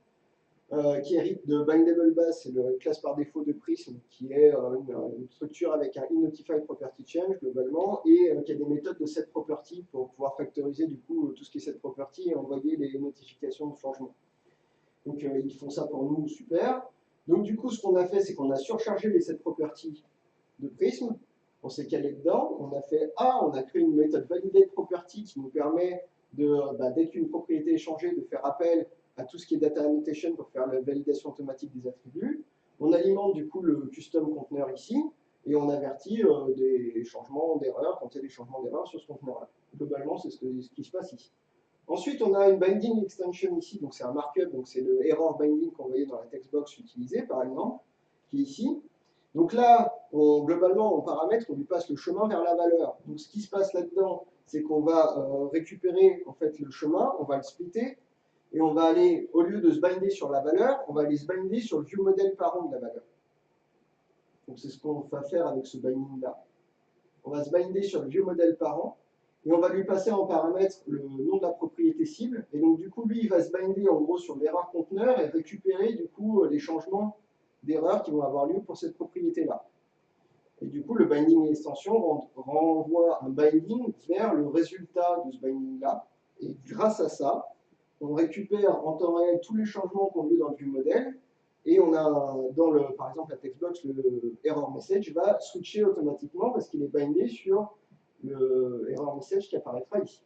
qui hérite de Bindable Bus, c'est la classe par défaut de Prism, qui est une structure avec un InNotify Property Change globalement, et qui a des méthodes de set property pour pouvoir factoriser du coup tout ce qui est set property et envoyer les notifications de changement. Donc ils font ça pour nous, super. Donc du coup ce qu'on a fait, c'est qu'on a surchargé les set property de Prism, On s'est calé dedans, on a fait A, on a créé une méthode validate property qui nous permet dès qu'une propriété est changée, de faire appel à tout ce qui est data annotation pour faire la validation automatique des attributs. On alimente du coup le custom conteneur ici, et on avertit des changements d'erreur quand il y a des changements d'erreur sur ce conteneur-là. Globalement, c'est ce qui se passe ici. Ensuite, on a une binding extension ici, donc c'est un markup, donc c'est le error binding qu'on voyait dans la textbox utilisée, par exemple, qui est ici. Donc là, globalement, en paramètre, on lui passe le chemin vers la valeur. Donc ce qui se passe là-dedans, c'est qu'on va récupérer en fait le chemin, on va le splitter, et on va aller, au lieu de se binder sur la valeur, on va aller se binder sur le view model parent de la valeur. Donc c'est ce qu'on va faire avec ce binding-là. On va se binder sur le view model parent, et on va lui passer en paramètre le nom de la propriété cible. Et donc du coup, lui, il va se binder en gros sur l'erreur conteneur et récupérer du coup les changements d'erreurs qui vont avoir lieu pour cette propriété-là. Et du coup, le binding extension renvoie un binding vers le résultat de ce binding-là. Et grâce à ça, on récupère en temps réel tous les changements qu'on a eu dans le viewModel. Et on a, par exemple, la textbox, le error message va switcher automatiquement parce qu'il est bindé sur le error message qui apparaîtra ici.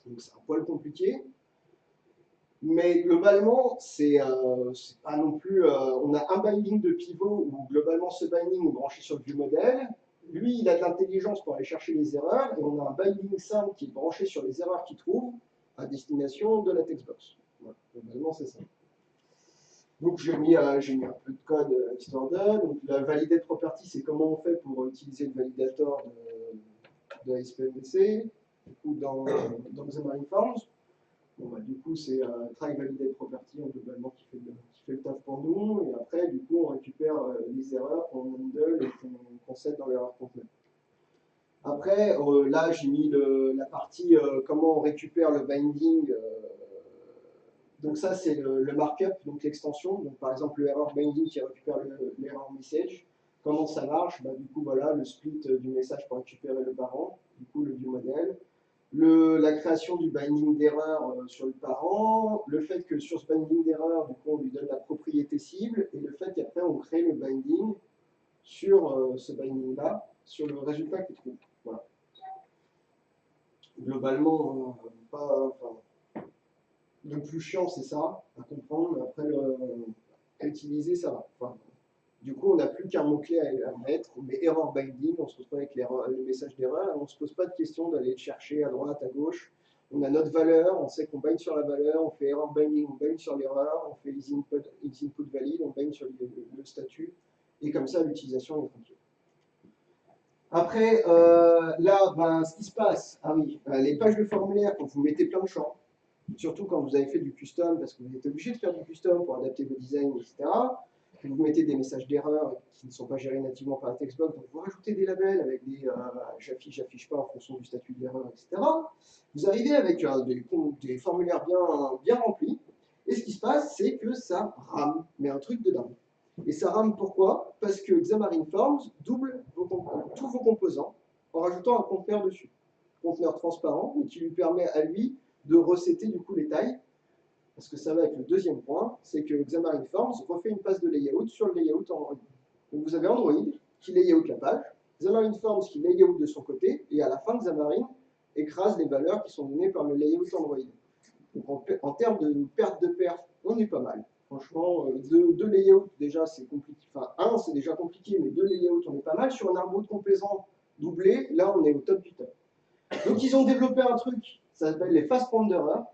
Donc c'est un poil compliqué. Mais globalement, c'est pas non plus. On a un binding de pivot où globalement ce binding est branché sur le viewModel. Lui, il a de l'intelligence pour aller chercher les erreurs. Et on a un binding simple qui est branché sur les erreurs qu'il trouve à destination de la textbox. Voilà, globalement, c'est ça. Donc j'ai mis un peu de code histoire de. Donc la validate property, c'est comment on fait pour utiliser le validator de SPMVC, du coup dans Xamarin Forms. Bon, du coup, c'est try validate property globalement qui fait le taf pour nous. Et après, du coup, on récupère les erreurs qu'on handle et qu'on set dans l'erreur conteneur. Après, là, j'ai mis la partie comment on récupère le binding. Donc ça, c'est le markup, donc l'extension. Donc par exemple, le error binding qui récupère l'error message. Comment ça marche? Du coup, voilà, le split du message pour récupérer le parent. Du coup, le viewModel. La création du binding d'erreur sur le parent, le fait que sur ce binding d'erreur, du coup, on lui donne la propriété cible, et le fait qu'après, on crée le binding sur ce binding-là, sur le résultat qu'il trouve. Voilà. Globalement, le plus chiant, c'est ça, à comprendre, mais après, à utiliser, ça va. Enfin, du coup, on n'a plus qu'un mot-clé à mettre, mais error binding, on se pose pas avec le message d'erreur, on ne se pose pas de question d'aller le chercher à droite, à gauche. On a notre valeur, on sait qu'on bind sur la valeur, on fait error binding, on bind sur l'erreur, on fait is-input valid, on bind sur le statut, et comme ça, l'utilisation est tranquille. Après, là, ce qui se passe, les pages de formulaire, quand vous mettez plein de champs, surtout quand vous avez fait du custom, parce que vous êtes obligé de faire du custom pour adapter vos designs, etc., vous mettez des messages d'erreur qui ne sont pas gérés nativement par la textbox, donc vous rajoutez des labels avec des j'affiche pas en fonction du statut de l'erreur, etc. Vous arrivez avec des formulaires bien remplis, et ce qui se passe, c'est que ça rame, mais un truc de dingue. Et ça rame pourquoi? Parce que Xamarin Forms double tous vos composants en rajoutant un conteneur dessus. Conteneur transparent, mais qui lui permet à lui de resetter du coup les tailles. Parce que ça va avec le deuxième point, c'est que Xamarin Forms refait une passe de layout sur le layout Android. Donc vous avez Android qui layout la page, Xamarin Forms qui layout de son côté, et à la fin, Xamarin écrase les valeurs qui sont données par le layout Android. Donc en termes de perte de perf, on est pas mal. Franchement, deux layouts, déjà, c'est compliqué. Enfin, un, c'est déjà compliqué, mais deux layouts, on est pas mal. Sur un arbre de composants doublé, là, on est au top du top. Donc ils ont développé un truc, ça s'appelle les fast renderers,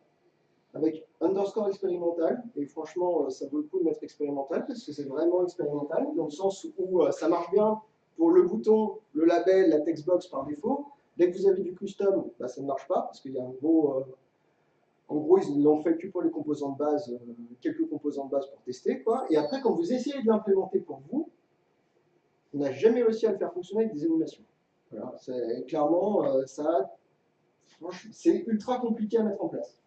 avec underscore expérimental, et franchement, ça vaut le coup de mettre expérimental, parce que c'est vraiment expérimental, dans le sens où ça marche bien pour le bouton, le label, la textbox par défaut. Dès que vous avez du custom, ça ne marche pas, parce qu'il y a un gros... en gros, ils l'ont fait que pour les composants de base, quelques composants de base pour tester, quoi. Et après, quand vous essayez de l'implémenter pour vous, on n'a jamais réussi à le faire fonctionner avec des animations. Voilà, clairement, c'est ultra compliqué à mettre en place.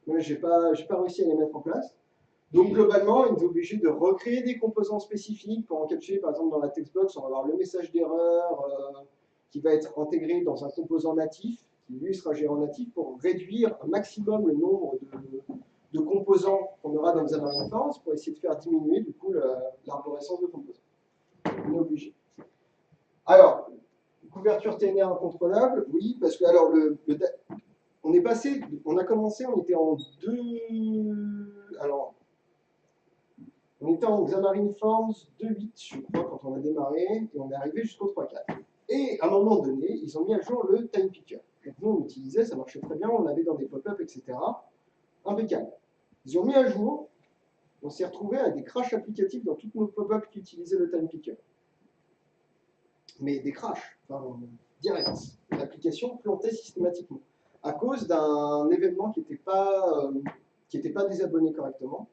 Moi, j'ai pas réussi à les mettre en place. Donc, globalement, il est obligé de recréer des composants spécifiques pour encapsuler, par exemple, dans la textbox, on va avoir le message d'erreur qui va être intégré dans un composant natif, qui lui sera géré en natif pour réduire un maximum le nombre de composants qu'on aura dans Xamarin Forms pour essayer de faire diminuer, du coup, l'arborescence de composants. On est obligé. Alors, couverture TNR incontrôlable, oui, parce que alors on est passé, on a commencé, on était en alors on était en Xamarin Forms 2.8, je crois, quand on a démarré, et on est arrivé jusqu'au 3.4. Et à un moment donné, ils ont mis à jour le time picker. Donc nous, on l'utilisait, ça marchait très bien, on l'avait dans des pop-up, etc. Impeccable. Ils ont mis à jour, on s'est retrouvé avec des crashs applicatifs dans toutes nos pop-up qui utilisaient le time picker. Mais des crashs, enfin, direct. L'application plantait systématiquement à cause d'un événement qui n'était pas désabonné correctement.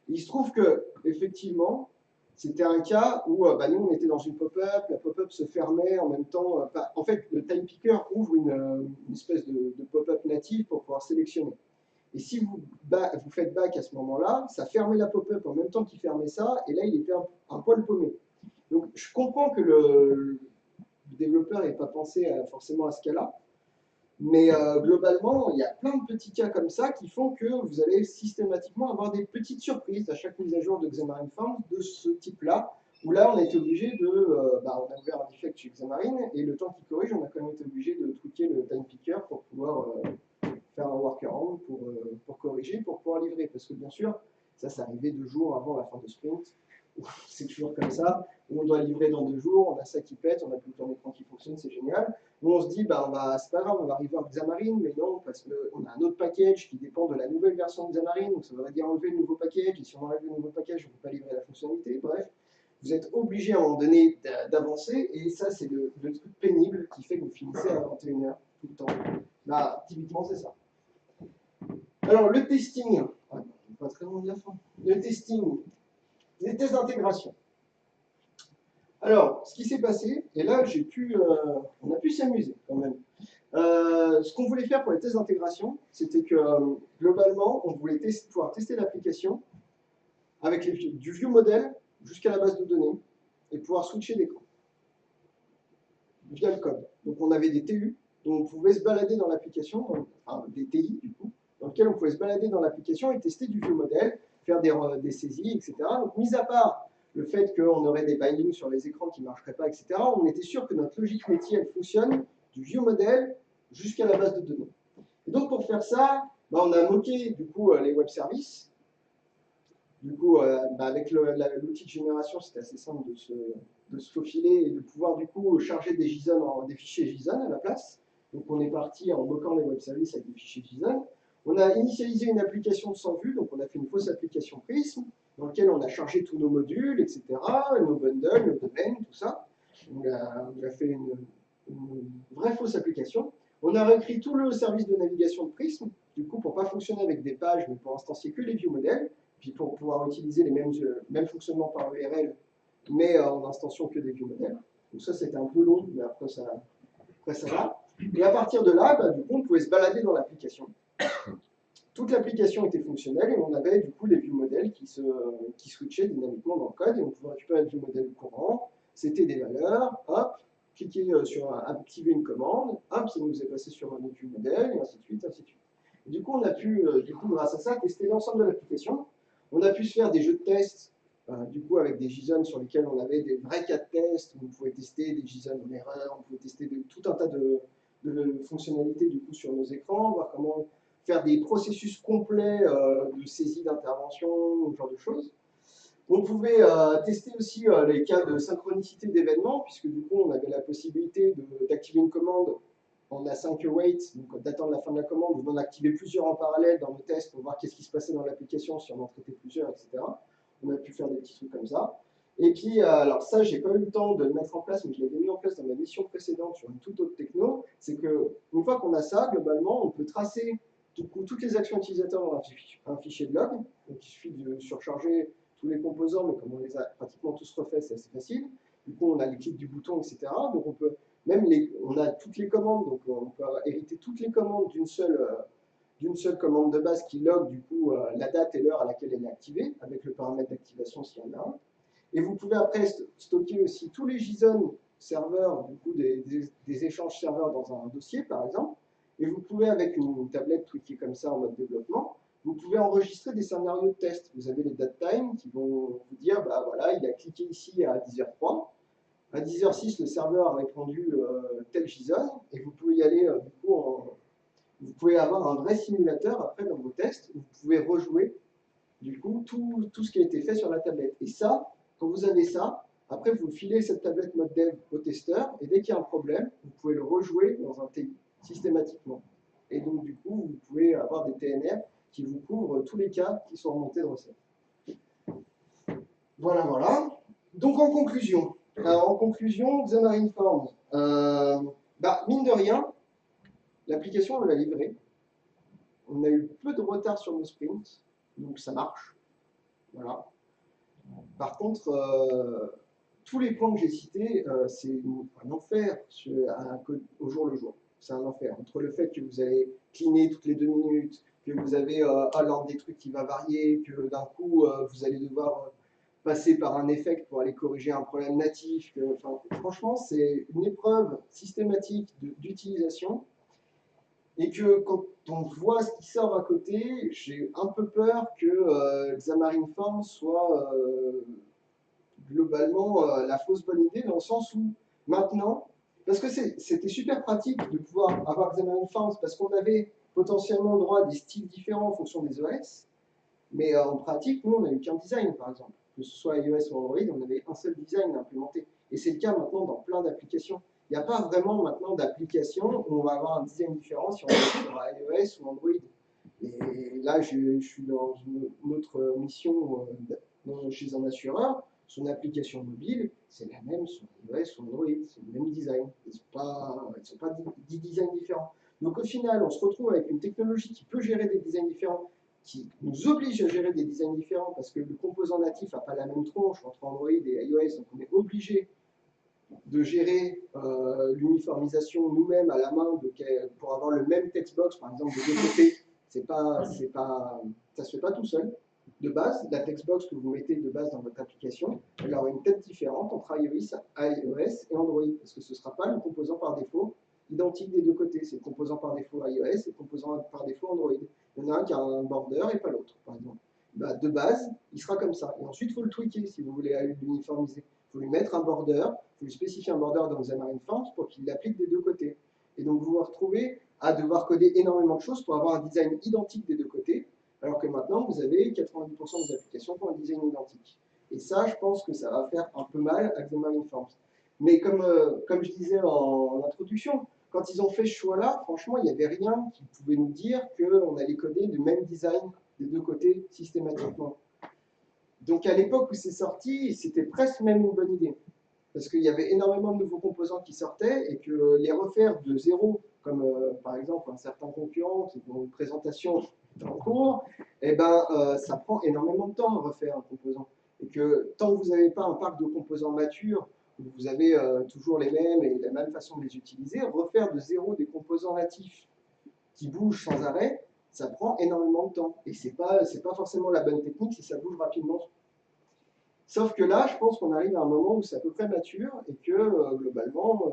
Il se trouve que, effectivement, c'était un cas où nous, on était dans une pop-up, la pop-up se fermait en même temps. En fait, le time picker ouvre une espèce de pop-up native pour pouvoir sélectionner. Et si vous faites back à ce moment-là, ça fermait la pop-up en même temps qu'il fermait ça, et là, il était un poil paumé. Donc, je comprends que le développeur n'ait pas pensé forcément à ce cas-là, mais globalement, il y a plein de petits cas comme ça qui font que vous allez systématiquement avoir des petites surprises à chaque mise à jour de Xamarin Forms de ce type-là, où là, on a été obligé on a ouvert un defect chez Xamarin, et le temps qu'il corrige, on a quand même été obligé de truquer le time picker pour pouvoir faire un workaround pour corriger, pour pouvoir livrer. Parce que bien sûr, ça arrivait 2 jours avant la fin de sprint. C'est toujours comme ça. On doit livrer dans 2 jours, on a ça qui pète, on a plus le temps d'écran qui fonctionne, c'est génial. Nous, on se dit, c'est pas grave, on va arriver à Xamarin, mais non, parce qu'on a un autre package qui dépend de la nouvelle version de Xamarin, donc ça voudrait dire enlever le nouveau package, et si on enlève le nouveau package, on ne peut pas livrer la fonctionnalité. Bref, vous êtes obligé à un moment donné d'avancer, et ça, c'est le truc pénible qui fait que vous finissez à 21h tout le temps. Typiquement, c'est ça. Alors, le testing, pas très loin de la fin. Le testing, les tests d'intégration. Alors, ce qui s'est passé, et là, on a pu s'amuser quand même. Ce qu'on voulait faire pour les tests d'intégration, c'était que globalement, on voulait pouvoir tester l'application avec du view model jusqu'à la base de données et pouvoir switcher d'écran via le code. Donc, on avait des TU dont on pouvait se balader dans l'application, enfin des TI du coup, dans lesquels on pouvait se balader dans l'application et tester du view model, faire des saisies, etc. Donc, mis à part le fait qu'on aurait des bindings sur les écrans qui ne marcheraient pas, etc., on était sûr que notre logique métier, elle fonctionne du view model jusqu'à la base de données. Et donc, pour faire ça, on a moqué du coup les web services. Du coup, avec l'outil de génération, c'était assez simple de se faufiler et de pouvoir du coup charger des JSON des fichiers JSON à la place. Donc, on est parti en moquant les web services avec des fichiers JSON. On a initialisé une application sans vue, donc on a fait une fausse application Prism, dans laquelle on a chargé tous nos modules, etc., nos bundles, nos domaines, tout ça. On a fait une vraie fausse application. On a réécrit tout le service de navigation de Prism, du coup, pour ne pas fonctionner avec des pages, mais pour instancier que les view models, puis pour pouvoir utiliser les mêmes fonctionnements par URL, mais en instantiant que des view models. Donc ça, c'était un peu long, mais après ça va. Et à partir de là, du coup, on pouvait se balader dans l'application. Toute l'application était fonctionnelle et on avait du coup les view models qui switchaient dynamiquement dans le code et on pouvait récupérer le view model courant, c'était des valeurs, hop, cliquer sur activer une commande, hop, ça nous est passé sur un autre view model et ainsi de suite, ainsi de suite. Et du coup, on a pu, grâce à ça, tester l'ensemble de l'application. On a pu se faire des jeux de tests, du coup, avec des JSON sur lesquels on avait des vrais cas de test, où on pouvait tester des JSON en erreur, on pouvait tester tout un tas de fonctionnalités du coup sur nos écrans, voir comment faire des processus complets de saisie d'intervention, ce genre de choses. On pouvait tester aussi les cas de synchronicité d'événements, puisque du coup, on avait la possibilité d'activer une commande en async await, donc d'attendre la fin de la commande, ou d'en activer plusieurs en parallèle dans nos tests pour voir qu'est-ce qui se passait dans l'application, si on en traitait plusieurs, etc. On a pu faire des petits trucs comme ça. Et puis, alors ça, j'ai pas eu le temps de le mettre en place, mais je l'avais mis en place dans ma mission précédente sur une toute autre techno, c'est qu'une fois qu'on a ça, globalement, on peut tracer toutes les actions utilisateurs dans un fichier de log. Donc, il suffit de surcharger tous les composants, mais comme on les a pratiquement tous refaits, c'est assez facile. Du coup, on a les clics du bouton, etc. Donc, on peut on a toutes les commandes, donc on peut hériter toutes les commandes d'une seule commande de base qui log du coup la date et l'heure à laquelle elle est activée, avec le paramètre d'activation s'il y en a un. Et vous pouvez après stocker aussi tous les JSON serveurs, du coup des échanges serveurs dans un dossier par exemple. Et vous pouvez, avec une tablette tweakée comme ça en mode développement, vous pouvez enregistrer des scénarios de test. Vous avez les date time qui vont vous dire, voilà, il a cliqué ici à 10h03. À 10h06, le serveur a répondu tel JSON, et vous pouvez y aller, du coup, vous pouvez avoir un vrai simulateur après dans vos tests, vous pouvez rejouer, du coup, tout ce qui a été fait sur la tablette. Et ça, quand vous avez ça, après, vous filez cette tablette mode dev au testeur, et dès qu'il y a un problème, vous pouvez le rejouer dans un TI, systématiquement. Et donc, du coup, vous pouvez avoir des TNR qui vous couvrent tous les cas qui sont remontés de recette. Voilà, voilà. Donc, en conclusion, Xamarin Forms, mine de rien, l'application, on l'a livrée. On a eu peu de retard sur nos sprints, donc ça marche. Voilà. Par contre, tous les points que j'ai cités, c'est un enfer au jour le jour. C'est un enfer. Entre le fait que vous allez cleaner toutes les 2 minutes, que vous avez l'ordre des trucs qui va varier, que d'un coup, vous allez devoir passer par un effect pour aller corriger un problème natif. Franchement, c'est une épreuve systématique d'utilisation. Et que quand on voit ce qui sort à côté, j'ai un peu peur que Xamarin Forms soit globalement la fausse bonne idée, dans le sens où maintenant, parce que c'était super pratique de pouvoir avoir Xamarin Forms, parce qu'on avait potentiellement le droit à des styles différents en fonction des OS, mais en pratique, nous, on n'a eu qu'un design, par exemple. Que ce soit iOS ou Android, on avait un seul design à implémenter. Et c'est le cas maintenant dans plein d'applications. Il n'y a pas vraiment maintenant d'application où on va avoir un design différent si on est sur iOS ou Android. Et là, je suis dans une autre mission chez un assureur. Son application mobile, c'est la même sur iOS ou Android. C'est le même design. Ils sont pas 10 designs différents. Donc au final, on se retrouve avec une technologie qui peut gérer des designs différents, qui nous oblige à gérer des designs différents parce que le composant natif n'a pas la même tronche entre Android et iOS, donc on est obligé de gérer l'uniformisation nous-mêmes à la main pour avoir le même textbox, par exemple, de deux côtés. Ça se fait pas tout seul. De base, la textbox que vous mettez de base dans votre application, elle aura une tête différente entre iOS et Android, parce que ce ne sera pas le composant par défaut identique des deux côtés. C'est le composant par défaut iOS et le composant par défaut Android. Il y en a un qui a un border et pas l'autre, par exemple. De base, il sera comme ça. Et ensuite, il faut le tweaker si vous voulez l'uniformiser. Il faut lui mettre un border, il faut lui spécifier un border dans Xamarin Forms pour qu'il l'applique des deux côtés. Et donc, vous vous retrouvez à devoir coder énormément de choses pour avoir un design identique des deux côtés, alors que maintenant, vous avez 90% des applications qui ont un design identique. Et ça, je pense que ça va faire un peu mal à Xamarin Forms. Mais comme je disais en introduction, quand ils ont fait ce choix-là, franchement, il n'y avait rien qui pouvait nous dire qu'on allait coder le même design des deux côtés systématiquement. Donc à l'époque où c'est sorti, c'était presque même une bonne idée. Parce qu'il y avait énormément de nouveaux composants qui sortaient et que les refaire de zéro, comme par exemple un certain concurrent qui ont une présentation en cours, ça prend énormément de temps à refaire un composant. Et que tant que vous n'avez pas un parc de composants matures, où vous avez toujours les mêmes et la même façon de les utiliser, refaire de zéro des composants natifs qui bougent sans arrêt, ça prend énormément de temps. Et c'est pas forcément la bonne technique si ça bouge rapidement. Sauf que là, je pense qu'on arrive à un moment où c'est à peu près mature et que globalement,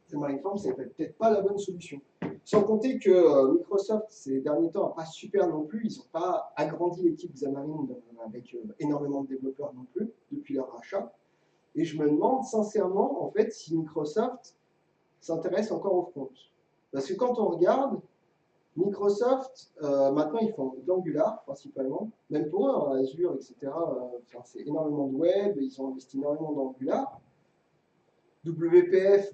Xamarin Forms, c'est peut-être pas la bonne solution. Sans compter que Microsoft, ces derniers temps, n'a pas super non plus. Ils n'ont pas agrandi l'équipe Xamarin avec énormément de développeurs non plus depuis leur rachat. Et je me demande sincèrement, en fait, si Microsoft s'intéresse encore au front. Parce que quand on regarde, Microsoft, maintenant, ils font de l'Angular principalement, même pour eux, hein, Azure, etc. C'est énormément de web, ils ont investi énormément dans Angular. WPF,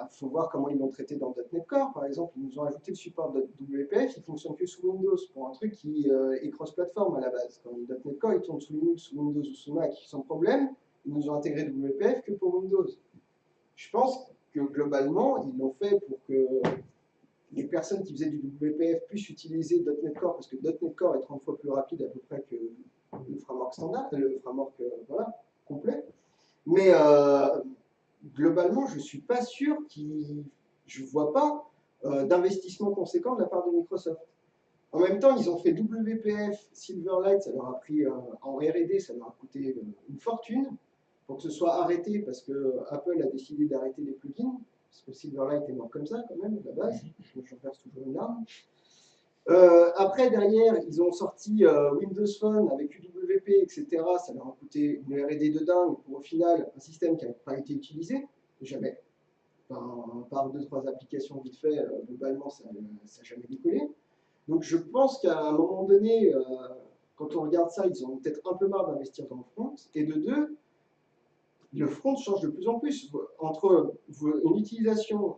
faut voir comment ils l'ont traité dans .NET Core, par exemple. Ils nous ont ajouté le support de WPF, il fonctionne que sous Windows, pour un truc qui est cross-platform à la base. Comme .NET Core, il tourne sous Linux, sous Windows ou sous Mac sans problème. Ils nous ont intégré WPF que pour Windows. Je pense que globalement, ils l'ont fait pour que les personnes qui faisaient du WPF puissent utiliser .NET Core, parce que .NET Core est 30 fois plus rapide à peu près que le framework standard, le framework complet. Mais globalement, je ne suis pas sûr je ne vois pas d'investissement conséquent de la part de Microsoft. En même temps, ils ont fait WPF Silverlight, ça leur a pris en R&D, ça leur a coûté une fortune pour que ce soit arrêté, parce que Apple a décidé d'arrêter les plugins, parce que Silverlight est mort comme ça quand même, à la base, j'en verse toujours une larme. Après, derrière, ils ont sorti Windows Phone avec UWP, etc., ça leur a coûté une R&D de dingue pour au final un système qui n'a pas été utilisé, jamais. Enfin, par 2-3 applications vite fait, globalement, ça n'a jamais décollé. Donc je pense qu'à un moment donné, quand on regarde ça, ils ont peut-être un peu marre d'investir dans le front. Et de deux, le front change de plus en plus. Entre une utilisation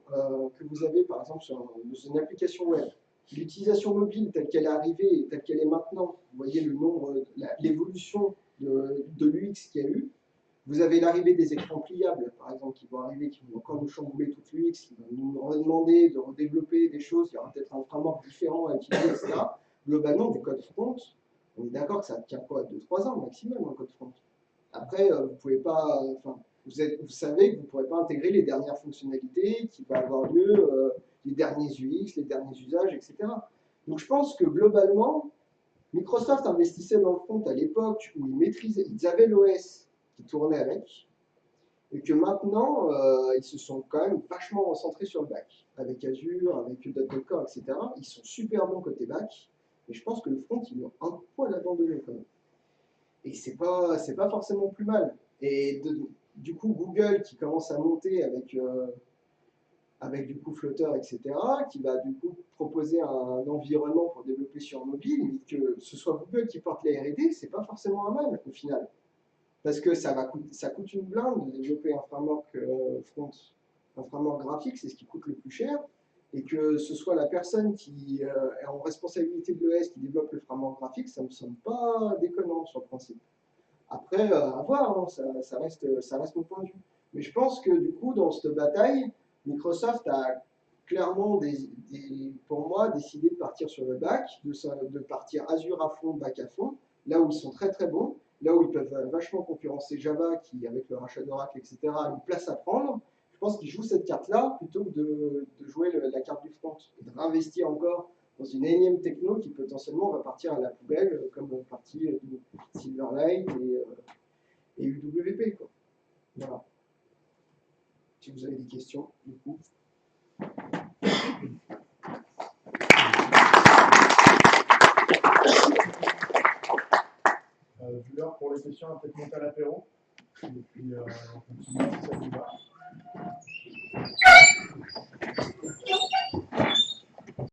que vous avez, par exemple, sur une application web, l'utilisation mobile telle qu'elle est arrivée et telle qu'elle est maintenant, vous voyez le nombre, l'évolution de l'UX qu'il y a eu. Vous avez l'arrivée des écrans pliables, par exemple, qui vont arriver, qui vont encore nous chambouler toute l'UX, qui vont nous redemander de redévelopper des choses, il y aura peut-être un framework différent à utiliser, etc. Globalement, du code front, on est d'accord que ça tient quoi, 2-3 ans maximum, un code front. Après, vous pouvez pas, enfin, vous savez que vous ne pourrez pas intégrer les dernières fonctionnalités qui vont avoir lieu, les derniers UX, les derniers usages, etc. Donc je pense que globalement, Microsoft investissait dans le front à l'époque où ils avaient l'OS qui tournait avec, et que maintenant, ils se sont quand même vachement recentrés sur le back, avec Azure, avec .NET Core, etc. Ils sont super bons côté back, mais je pense que le front, ils l'ont un poil abandonné quand même. Et c'est pas forcément plus mal. Et du coup, Google qui commence à monter avec du coup Flutter, etc., qui va du coup proposer un environnement pour développer sur mobile, mais que ce soit Google qui porte les R&D, c'est pas forcément un mal au final. Parce que ça coûte une blinde de développer un framework front, un framework graphique, c'est ce qui coûte le plus cher, et que ce soit la personne qui est en responsabilité de l'ES qui développe le framework graphique, ça me semble pas déconnant sur le principe. Après, à voir, hein, ça reste mon point de vue. Mais je pense que du coup, dans cette bataille, Microsoft a clairement, pour moi, décidé de partir sur le back, de partir Azure à fond, back à fond, là où ils sont très très bons, là où ils peuvent vachement concurrencer Java, qui, avec le rachat d'Oracle, etc., a une place à prendre. Je pense qu'ils jouent cette carte-là plutôt que de jouer la carte du front et de réinvestir encore dans une énième techno qui potentiellement va partir à la poubelle, comme partie de Silverlight et UWP. Quoi. Voilà. Si vous avez des questions, du coup. Vu l'heure pour les questions, on va peut-être monter à l'apéro. Et puis, on continue si ça vous va.